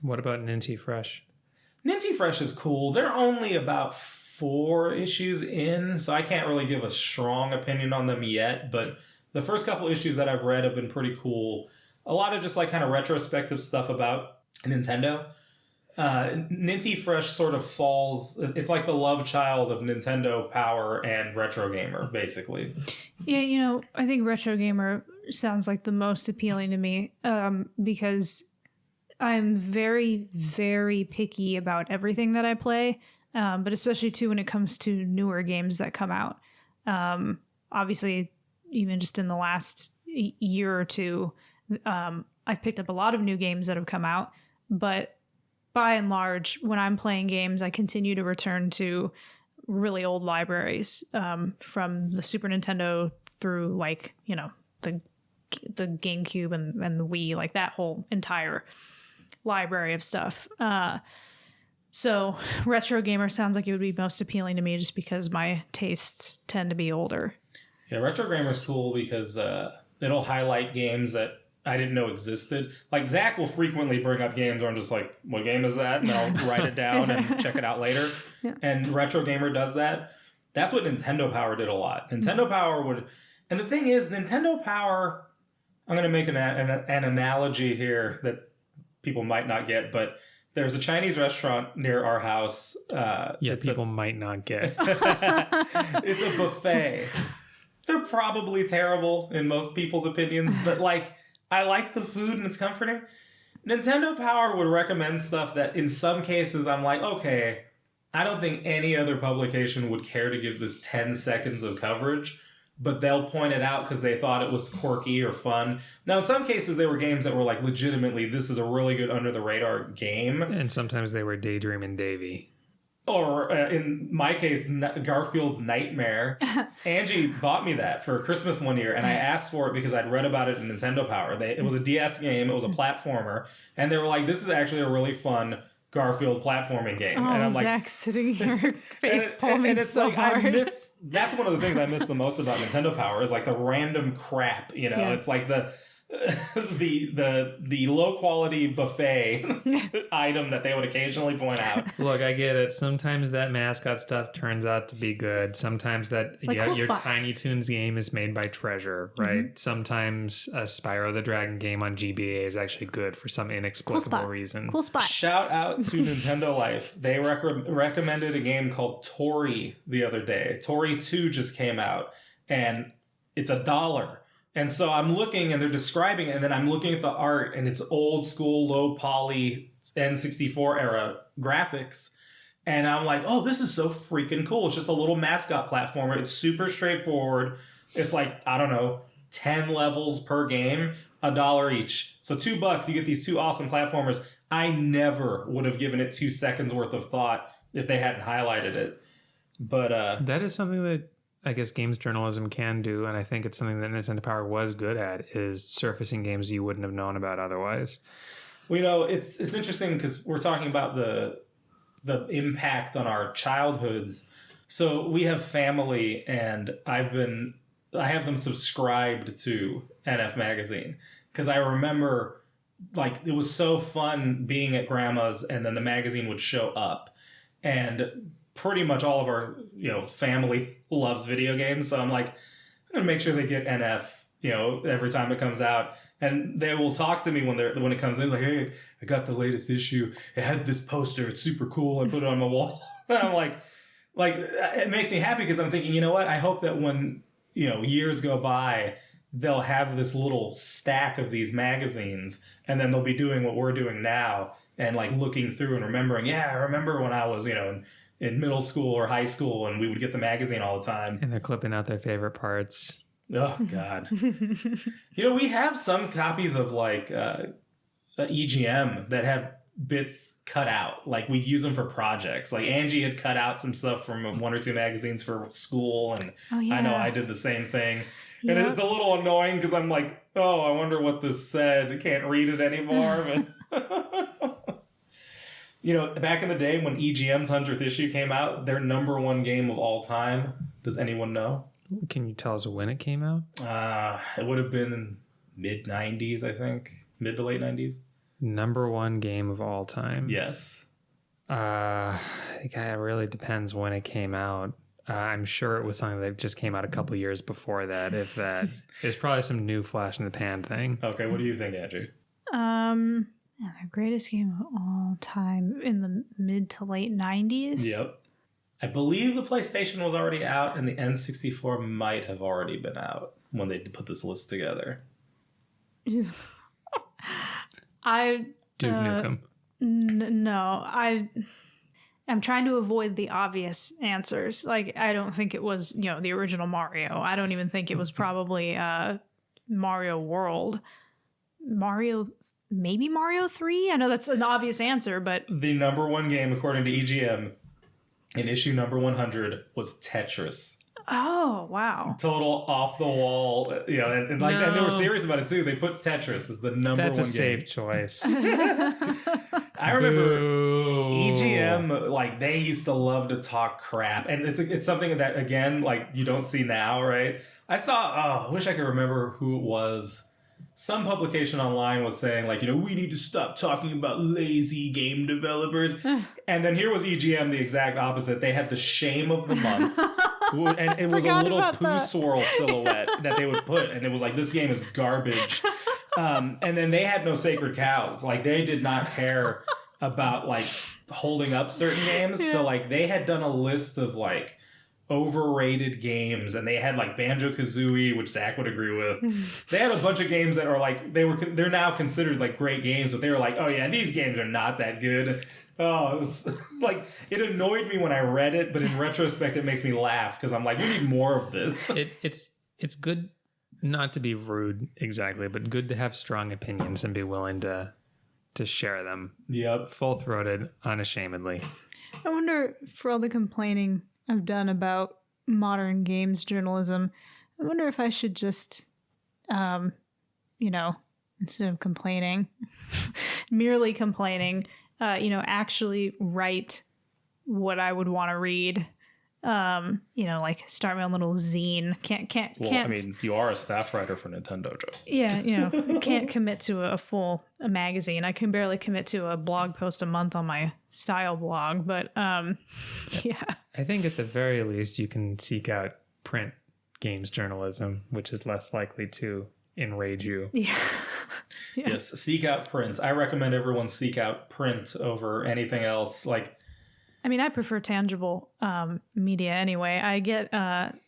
What about Ninty Fresh? Ninty Fresh is cool. They're only about 4 issues in, so I can't really give a strong opinion on them yet, but the first couple issues that I've read have been pretty cool. A lot of just like kind of retrospective stuff about Nintendo. Ninty Fresh sort of falls, it's like the love child of Nintendo Power and Retro Gamer, basically. Yeah, I think Retro Gamer sounds like the most appealing to me because I'm very, very picky about everything that I play, but especially too when it comes to newer games that come out. Obviously, even just in the last year or two, I've picked up a lot of new games that have come out, but by and large, when I'm playing games, I continue to return to really old libraries from the Super Nintendo through the GameCube and the Wii, like that whole entire library of stuff. So Retro Gamer sounds like it would be most appealing to me just because my tastes tend to be older. Yeah, Retro Gamer is cool because it'll highlight games that I didn't know existed. Like, Zack will frequently bring up games where I'm just like, what game is that? And I'll write it down and check it out later. Yeah. And Retro Gamer does that. That's what Nintendo Power did a lot. Nintendo Power would... And the thing is, Nintendo Power... I'm going to make an analogy here that people might not get, but there's a Chinese restaurant near our house. People might not get. It's a buffet. They're probably terrible in most people's opinions, but I like the food and it's comforting. Nintendo Power would recommend stuff that in some cases I'm like, okay, I don't think any other publication would care to give this 10 seconds of coverage, but they'll point it out because they thought it was quirky or fun. Now, in some cases, they were games that were like, legitimately, this is a really good under-the-radar game. And sometimes they were Daydreaming Davy. Or in my case, Garfield's Nightmare. Angie bought me that for Christmas one year, and I asked for it because I'd read about it in Nintendo Power. It was a DS game, it was a platformer, and they were like, this is actually a really fun Garfield platforming game. Oh, and I'm Zach's sitting here face palming so hard. That's one of the things I miss the most about Nintendo Power is like the random crap, Yeah. It's like the low quality buffet item that they would occasionally point out. Look, I get it. Sometimes that mascot stuff turns out to be good. Sometimes that cool your Spot. Tiny Toons game is made by Treasure, right? Mm-hmm. Sometimes a Spyro the Dragon game on GBA is actually good for some inexplicable reason. Cool Spot. Shout out to Nintendo Life. They recommended a game called Tori the other day. Tori 2 just came out, and it's $1. And so I'm looking and they're describing it, and then I'm looking at the art, and it's old school, low poly N64 era graphics. And I'm like, oh, this is so freaking cool. It's just a little mascot platformer. It's super straightforward. It's like, I don't know, 10 levels per game, $1 each. So $2, you get these 2 awesome platformers. I never would have given it 2 seconds worth of thought if they hadn't highlighted it. But that is something that I guess games journalism can do, and I think it's something that Nintendo Power was good at, is surfacing games you wouldn't have known about otherwise. Well, it's interesting because we're talking about the impact on our childhoods. So we have family, and I have them subscribed to NF Magazine because I remember it was so fun being at grandma's, and then the magazine would show up, and pretty much all of our family loves video games, so I'm like, I'm gonna make sure they get NF every time it comes out, and they will talk to me when it comes in, like, hey, I got the latest issue, it had this poster, it's super cool, I put it on my wall. And I'm like it makes me happy because I'm thinking, you know what, I hope that when years go by, they'll have this little stack of these magazines, and then they'll be doing what we're doing now and looking through and remembering, I remember when I was in middle school or high school, and we would get the magazine all the time. And they're clipping out their favorite parts. Oh, God. We have some copies of EGM that have bits cut out. Like we'd use them for projects. Like Angie had cut out some stuff from one or two magazines for school, and I know I did the same thing. And it's a little annoying because I'm like, oh, I wonder what this said. I can't read it anymore. But you know, back in the day when EGM's 100th issue came out, their number one game of all time. Does anyone know? Can you tell us when it came out? It would have been in mid 90s, I think. Mid to late 90s. Number one game of all time. Yes. I think it really depends when it came out. I'm sure it was something that just came out a couple years before that, if that. It's probably some new flash in the pan thing. Okay, what do you think, Andrew? The greatest game of all time in the mid to late 90s. Yep. I believe the PlayStation was already out, and the N64 might have already been out when they put this list together. Duke Nukem. No, I'm trying to avoid the obvious answers. Like, I don't think it was, the original Mario. I don't even think it was probably Mario World. Maybe Mario 3? I know that's an obvious answer, but... The number one game, according to EGM, in issue number 100, was Tetris. Oh, wow. Total off the wall, and they were serious about it too. They put Tetris as the number one game. That's a safe choice. I remember EGM, like they used to love to talk crap, and it's something that again, like you don't see now, right? I wish I could remember who it was. Some publication online was saying like, we need to stop talking about lazy game developers. And then here was EGM, the exact opposite. They had the shame of the month. And it was a little poo swirl silhouette that they would put. And it was like, this game is garbage. And then they had no sacred cows. Like they did not care about like holding up certain games. Yeah. So like they had done a list of like overrated games, and they had like Banjo-Kazooie, which Zack would agree with. They had a bunch of games that are like they're now considered like great games, but they were like, oh yeah, these games are not that good. Oh, it was like it annoyed me when I read it, but in retrospect, it makes me laugh because I'm like, we need more of this. It's good not to be rude exactly, but good to have strong opinions and be willing to share them. Yep, full-throated, unashamedly. I wonder, for all the complaining I've done about modern games journalism, I wonder if I should just, instead of complaining, merely complaining, actually write what I would want to read. Like start my own little zine. Can't. I mean, you are a staff writer for Nintendo, Joe. Yeah, can't commit to a full magazine. I can barely commit to a blog post a month on my style blog, but yeah. I think at the very least you can seek out print games journalism, which is less likely to enrage you. Yeah. Yeah. Yes, seek out print. I recommend everyone seek out print over anything else. I prefer tangible media anyway. I get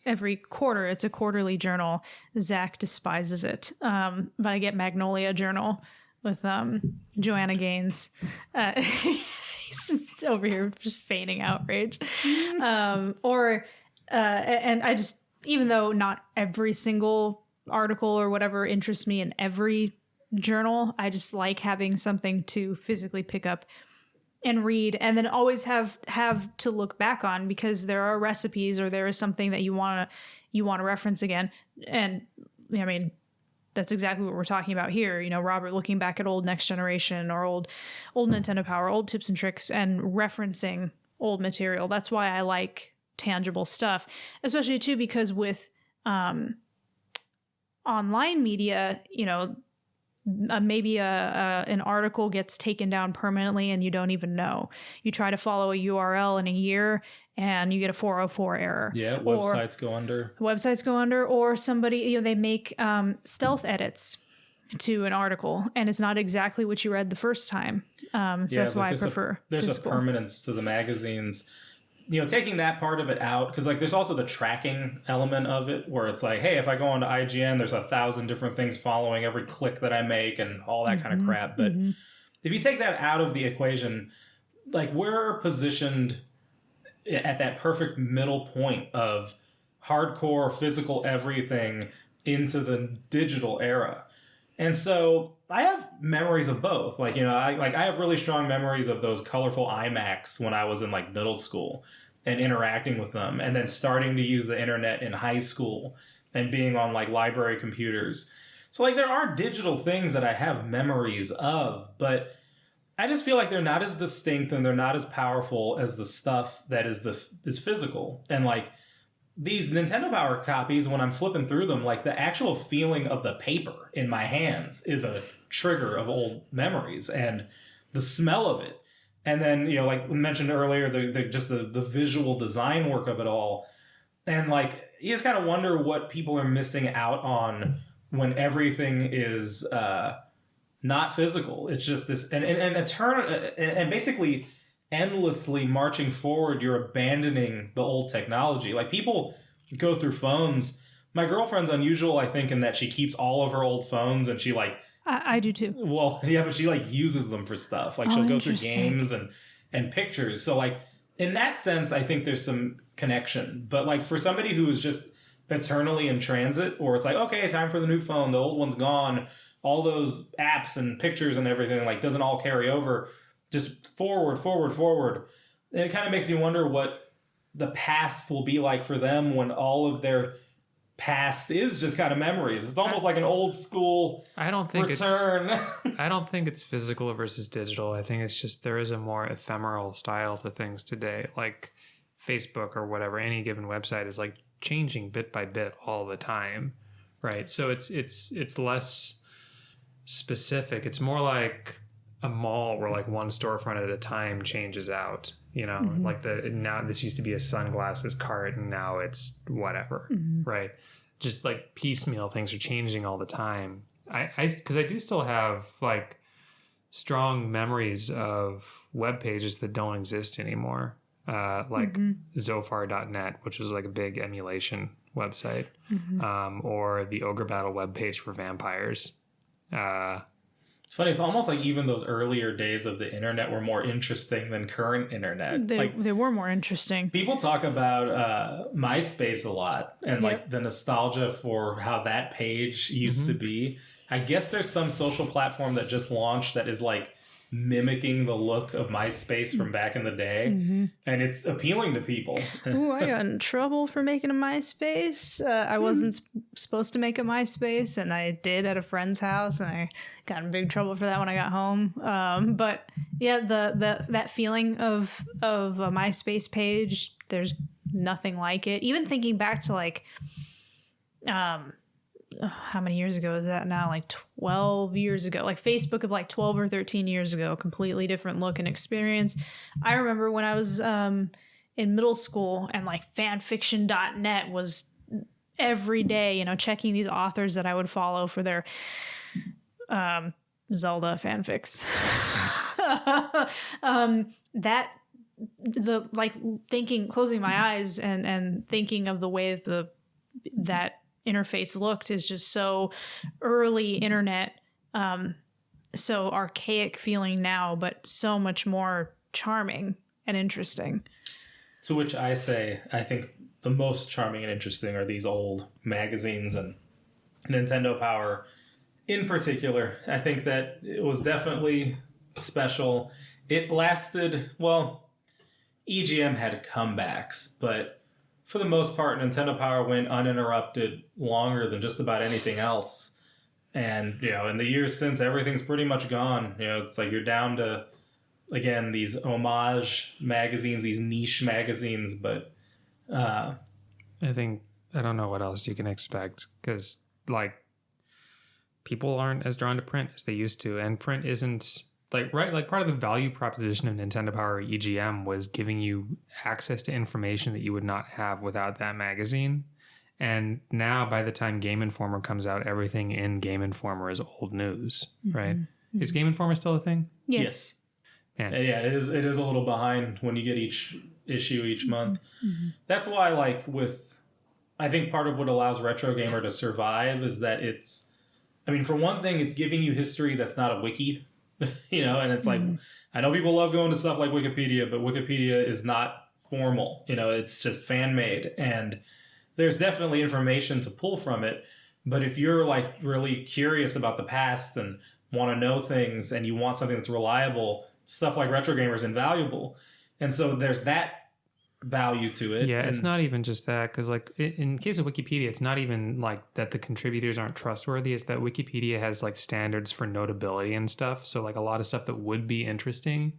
every quarter, it's a quarterly journal. Zack despises it. But I get Magnolia Journal with Joanna Gaines. He's over here just feigning outrage. And I just, even though not every single article or whatever interests me in every journal, I just like having something to physically pick up and read, and then always have to look back on, because there are recipes or there is something that you want to reference again. And that's exactly what we're talking about here. Robert looking back at old Next Generation or old Nintendo Power, old tips and tricks, and referencing old material. That's why I like tangible stuff, especially too because with online media, maybe an article gets taken down permanently and you don't even know. You try to follow a URL in a year and you get a 404 error. Yeah, websites go under. Or somebody, they make stealth edits to an article and it's not exactly what you read the first time. That's why I prefer there's physical. A permanence to the magazines. Taking that part of it out, because there's also the tracking element of it, where it's like, hey, if I go onto IGN, there's 1,000 different things following every click that I make and all that kind of crap. But if you take that out of the equation, we're positioned at that perfect middle point of hardcore physical everything into the digital era. And so I have memories of both. Like, I have really strong memories of those colorful iMacs when I was in like middle school and interacting with them, and then starting to use the internet in high school and being on like library computers. So like there are digital things that I have memories of, but I just feel like they're not as distinct and they're not as powerful as the stuff that is physical. And like these Nintendo Power copies, when I'm flipping through them, like the actual feeling of the paper in my hands is a trigger of old memories, and the smell of it. And then, like we mentioned earlier, the visual design work of it all. And like, you just kind of wonder what people are missing out on when everything is not physical. It's just this, and basically endlessly marching forward, you're abandoning the old technology. Like, people go through phones. My girlfriend's unusual, I think, in that she keeps all of her old phones, and she like, I do too. well, yeah, but she like uses them for stuff. Like, she'll go through games and pictures. So like, in that sense, I think there's some connection. But like, for somebody who is just eternally in transit, or it's like, okay, time for the new phone, the old one's gone, all those apps and pictures and everything like doesn't all carry over, just forward. And it kind of makes you wonder what the past will be like for them when all of their past is just kind of memories. It's almost like an old school return. I don't think it's physical versus digital. I think it's just there is a more ephemeral style to things today. Like Facebook or whatever, any given website is like changing bit by bit all the time, right? So it's less specific. It's more like a mall where like one storefront at a time changes out, like now this used to be a sunglasses cart and now it's whatever, right? Just like piecemeal things are changing all the time. Because I do still have like strong memories of web pages that don't exist anymore, like Zofar.net, which was like a big emulation website, or the Ogre Battle webpage for vampires. It's funny. It's almost like even those earlier days of the internet were more interesting than current internet. They were more interesting. People talk about MySpace a lot, and like the nostalgia for how that page used to be. I guess there's some social platform that just launched that is like mimicking the look of MySpace from back in the day, and it's appealing to people. Ooh, I got in trouble for making a MySpace. I wasn't supposed to make a MySpace, and I did at a friend's house, and I got in big trouble for that when I got home. But yeah, that feeling of a MySpace page, there's nothing like it. Even thinking back to like, how many years ago is that now? Like 12 years ago, like Facebook of like 12 or 13 years ago, completely different look and experience. I remember when I was in middle school, and like fanfiction.net was every day, checking these authors that I would follow for their Zelda fanfics. Closing my eyes and thinking of the way that interface looked is just so early internet, so archaic feeling now, but so much more charming and interesting. To which I say, I think the most charming and interesting are these old magazines, and Nintendo Power in particular. I think that it was definitely special. It lasted, well, EGM had comebacks, but for the most part, Nintendo Power went uninterrupted longer than just about anything else. And, in the years since, everything's pretty much gone. It's like you're down to, again, these homage magazines, these niche magazines. But I don't know what else you can expect, because, like, people aren't as drawn to print as they used to. And print isn't... Like part of the value proposition of Nintendo Power EGM was giving you access to information that you would not have without that magazine. And now, by the time Game Informer comes out, everything in Game Informer is old news, right? Is Game Informer still a thing? Yes. Yeah, it is a little behind when you get each issue each month. That's why, like, I think part of what allows Retro Gamer to survive is that for one thing, it's giving you history that's not a wiki. And it's like, I know people love going to stuff like Wikipedia, but Wikipedia is not formal. It's just fan made, and there's definitely information to pull from it. But if you're like really curious about the past and want to know things and you want something that's reliable, stuff like Retro Gamer is invaluable. And so there's that value to it. Yeah, and it's not even just that, because like in case of Wikipedia, it's not even like that the contributors aren't trustworthy. It's that Wikipedia has like standards for notability and stuff. So like a lot of stuff that would be interesting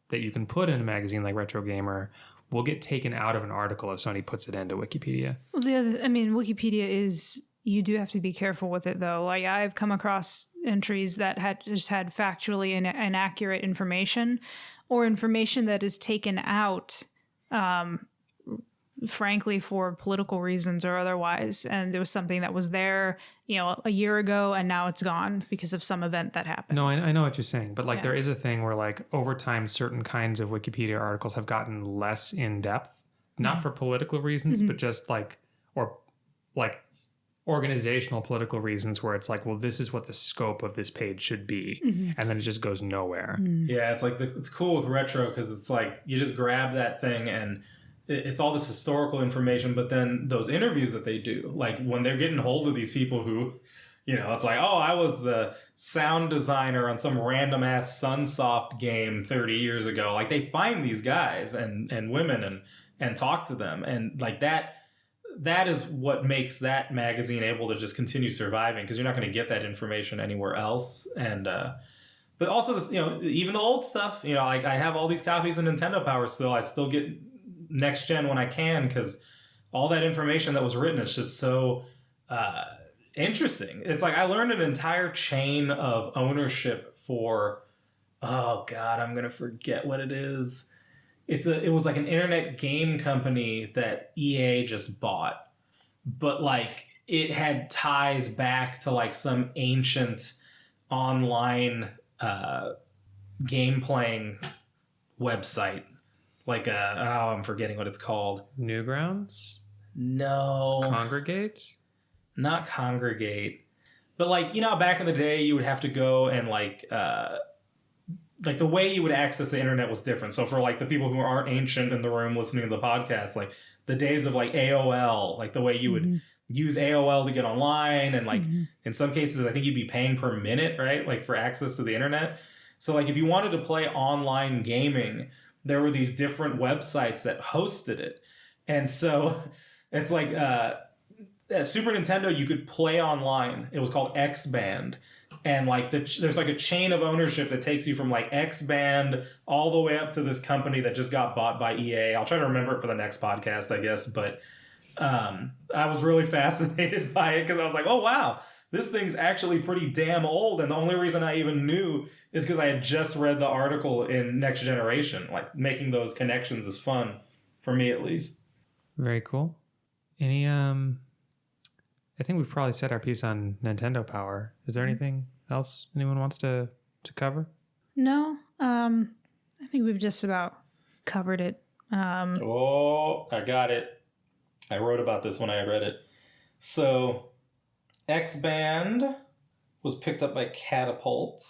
that you can put in a magazine like Retro Gamer will get taken out of an article if somebody puts it into Wikipedia. Well, Wikipedia is, you do have to be careful with it though. Like I've come across entries that had factually inaccurate information, or information that is taken out frankly for political reasons or otherwise, and there was something that was there a year ago and now it's gone because of some event that happened. No, I know what you're saying, but like there is a thing where like over time certain kinds of Wikipedia articles have gotten less in depth, not for political reasons, but just like organizational political reasons, where it's like, well, this is what the scope of this page should be, and then it just goes nowhere. Yeah, it's like it's cool with retro because it's like you just grab that thing and it's all this historical information, but then those interviews that they do, like when they're getting hold of these people who, it's like, oh, I was the sound designer on some random ass Sunsoft game 30 years ago. Like they find these guys and women and talk to them, and like that is what makes that magazine able to just continue surviving, because you're not going to get that information anywhere else. And but also this, even the old stuff, like I have all these copies of Nintendo Power still. I still get next gen when I can, because all that information that was written is just so interesting. It's like I learned an entire chain of ownership for, oh god, I'm gonna forget what it is. It was like an internet game company that EA just bought, but like it had ties back to like some ancient online game playing website. Like I'm forgetting what it's called. Newgrounds? No. Congregate? Not Congregate. But like, back in the day you would have to go and like the way you would access the internet was different. So for like the people who aren't ancient in the room listening to the podcast, like the days of like AOL, like the way you would use AOL to get online, and like in some cases I think you'd be paying per minute, right? Like for access to the internet. So like if you wanted to play online gaming, there were these different websites that hosted it. And so it's like at Super Nintendo, you could play online. It was called X-Band. And like there's like a chain of ownership that takes you from like X-Band all the way up to this company that just got bought by EA. I'll try to remember it for the next podcast, I guess. But I was really fascinated by it because I was like, oh, wow, this thing's actually pretty damn old. And the only reason I even knew is because I had just read the article in Next Generation. Like making those connections is fun for me, at least. Very cool. Any I think we've probably said our piece on Nintendo Power. Is there anything else anyone wants to cover? No. I think we've just about covered it. Oh, I got it. I wrote about this when I read it. So, X-Band was picked up by Catapult,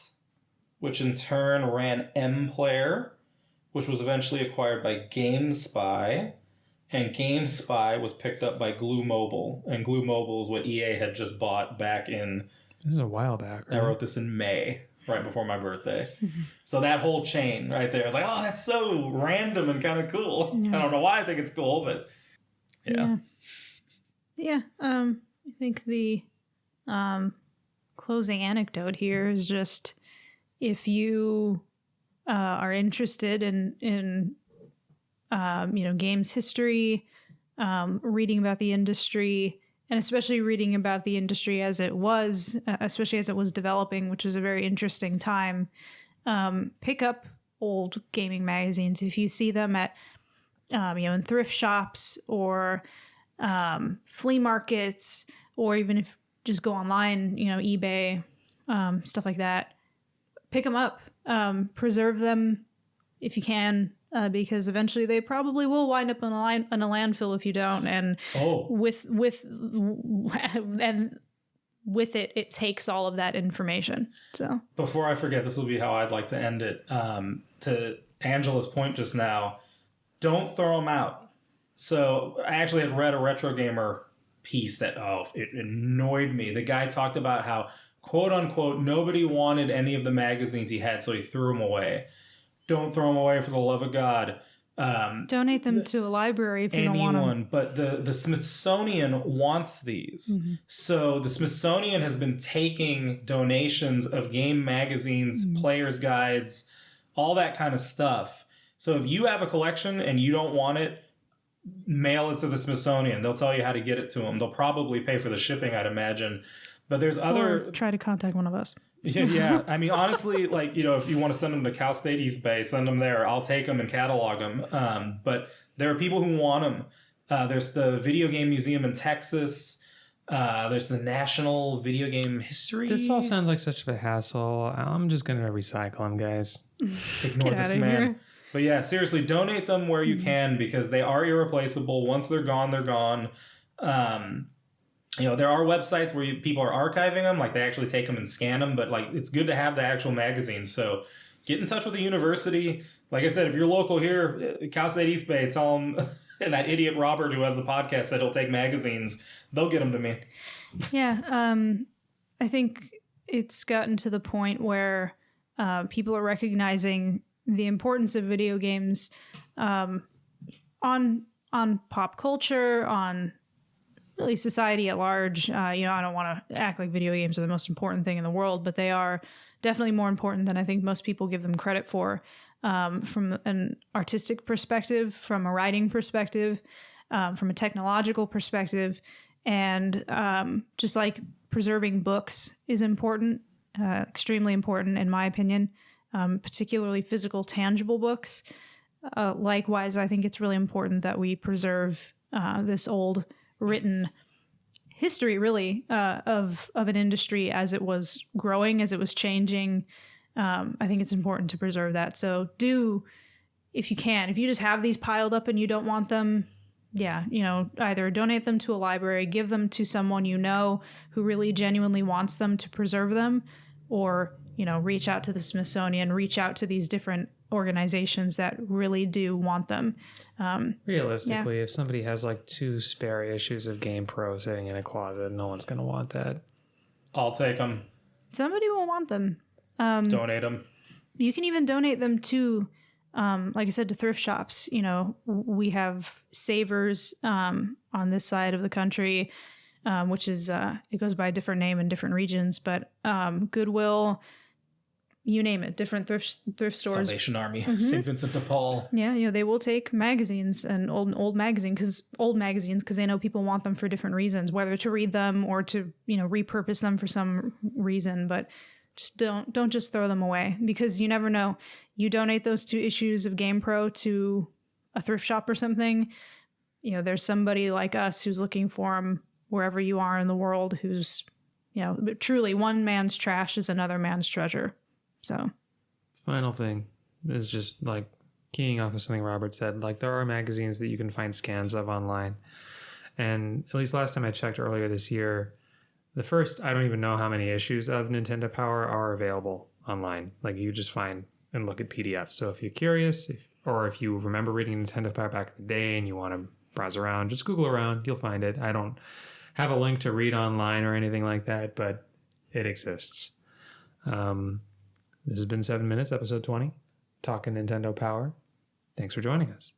which in turn ran M-Player, which was eventually acquired by GameSpy. And GameSpy was picked up by Glue Mobile. And Glue Mobile is what EA had just bought back in... This is a while back, right? I wrote this in May, right before my birthday. So that whole chain right there, I was like, oh, that's so random and kind of cool. Yeah. I don't know why I think it's cool, but yeah. I think the closing anecdote here is just, if you are interested in games history, reading about the industry, and especially reading about the industry as it was, especially as it was developing, which was a very interesting time, pick up old gaming magazines. If you see them at, in thrift shops or flea markets, or even if just go online, eBay, stuff like that, pick them up, preserve them if you can. Because eventually they probably will wind up in a landfill if you don't, and with it, it takes all of that information. So before I forget, this will be how I'd like to end it. To Angela's point just now, don't throw them out. So I actually had read a Retro Gamer piece that it annoyed me. The guy talked about how quote unquote, nobody wanted any of the magazines he had, so he threw them away. Don't throw them away for the love of God. Donate them to a library if you don't want them. But the Smithsonian wants these. Mm-hmm. So the Smithsonian has been taking donations of game magazines, players' guides, all that kind of stuff. So if you have a collection and you don't want it, mail it to the Smithsonian. They'll tell you how to get it to them. They'll probably pay for the shipping, I'd imagine. But there's other... Or try to contact one of us. Yeah. I mean, honestly, like, you know, if you want to send them to Cal State East Bay, send them there. I'll take them and catalog them. But there are people who want them. There's the Video Game Museum in Texas. There's the National Video Game History. This all sounds like such a hassle. I'm just going to recycle them, guys. Ignore this man. Here. But yeah, seriously, donate them where you can because they are irreplaceable. Once they're gone, they're gone. You know, there are websites where people are archiving them, like they actually take them and scan them, but like it's good to have the actual magazines. So get in touch with the university. Like I said, if you're local here, Cal State East Bay, tell them that idiot Robert who has the podcast said he'll take magazines. They'll get them to me. Yeah, I think it's gotten to the point where people are recognizing the importance of video games on pop culture, on really society at large. You know, I don't want to act like video games are the most important thing in the world, but they are definitely more important than I think most people give them credit for. From an artistic perspective, from a writing perspective, from a technological perspective, and just like preserving books is important, extremely important in my opinion, particularly physical, tangible books. Likewise, I think it's really important that we preserve this old written history, really, of an industry as it was growing, as it was changing. I think it's important to preserve that. So do, if you can, if you just have these piled up and you don't want them, yeah, you know, either donate them to a library, give them to someone you know who really genuinely wants them to preserve them, or, you know, reach out to the Smithsonian, reach out to these different organizations that really do want them. Realistically, if somebody has like 2 spare issues of Game Pro sitting in a closet, no one's going to want that. I'll take them. Somebody will want them. Donate them. You can even donate them to, like I said, to thrift shops. You know, we have Savers on this side of the country, which is, it goes by a different name in different regions, but Goodwill, you name it, different thrift stores. Salvation Army, St. Vincent de Paul. Yeah, you know, they will take magazines and old magazines because they know people want them for different reasons, whether to read them or to, you know, repurpose them for some reason. But just don't just throw them away, because you never know. You donate those 2 issues of Game Pro to a thrift shop or something, you know, there's somebody like us who's looking for them wherever you are in the world, who's, you know, truly one man's trash is another man's treasure. So final thing is just like keying off of something Robert said. Like, there are magazines that you can find scans of online, and at least last time I checked earlier this year, the first, I don't even know how many issues of Nintendo Power are available online. Like, you just find and look at PDFs. So if you're curious, or if you remember reading Nintendo Power back in the day and you want to browse around, just Google around, you'll find it. I don't have a link to read online or anything like that, but it exists. This has been 7 Minutes, episode 20, talking Nintendo Power. Thanks for joining us.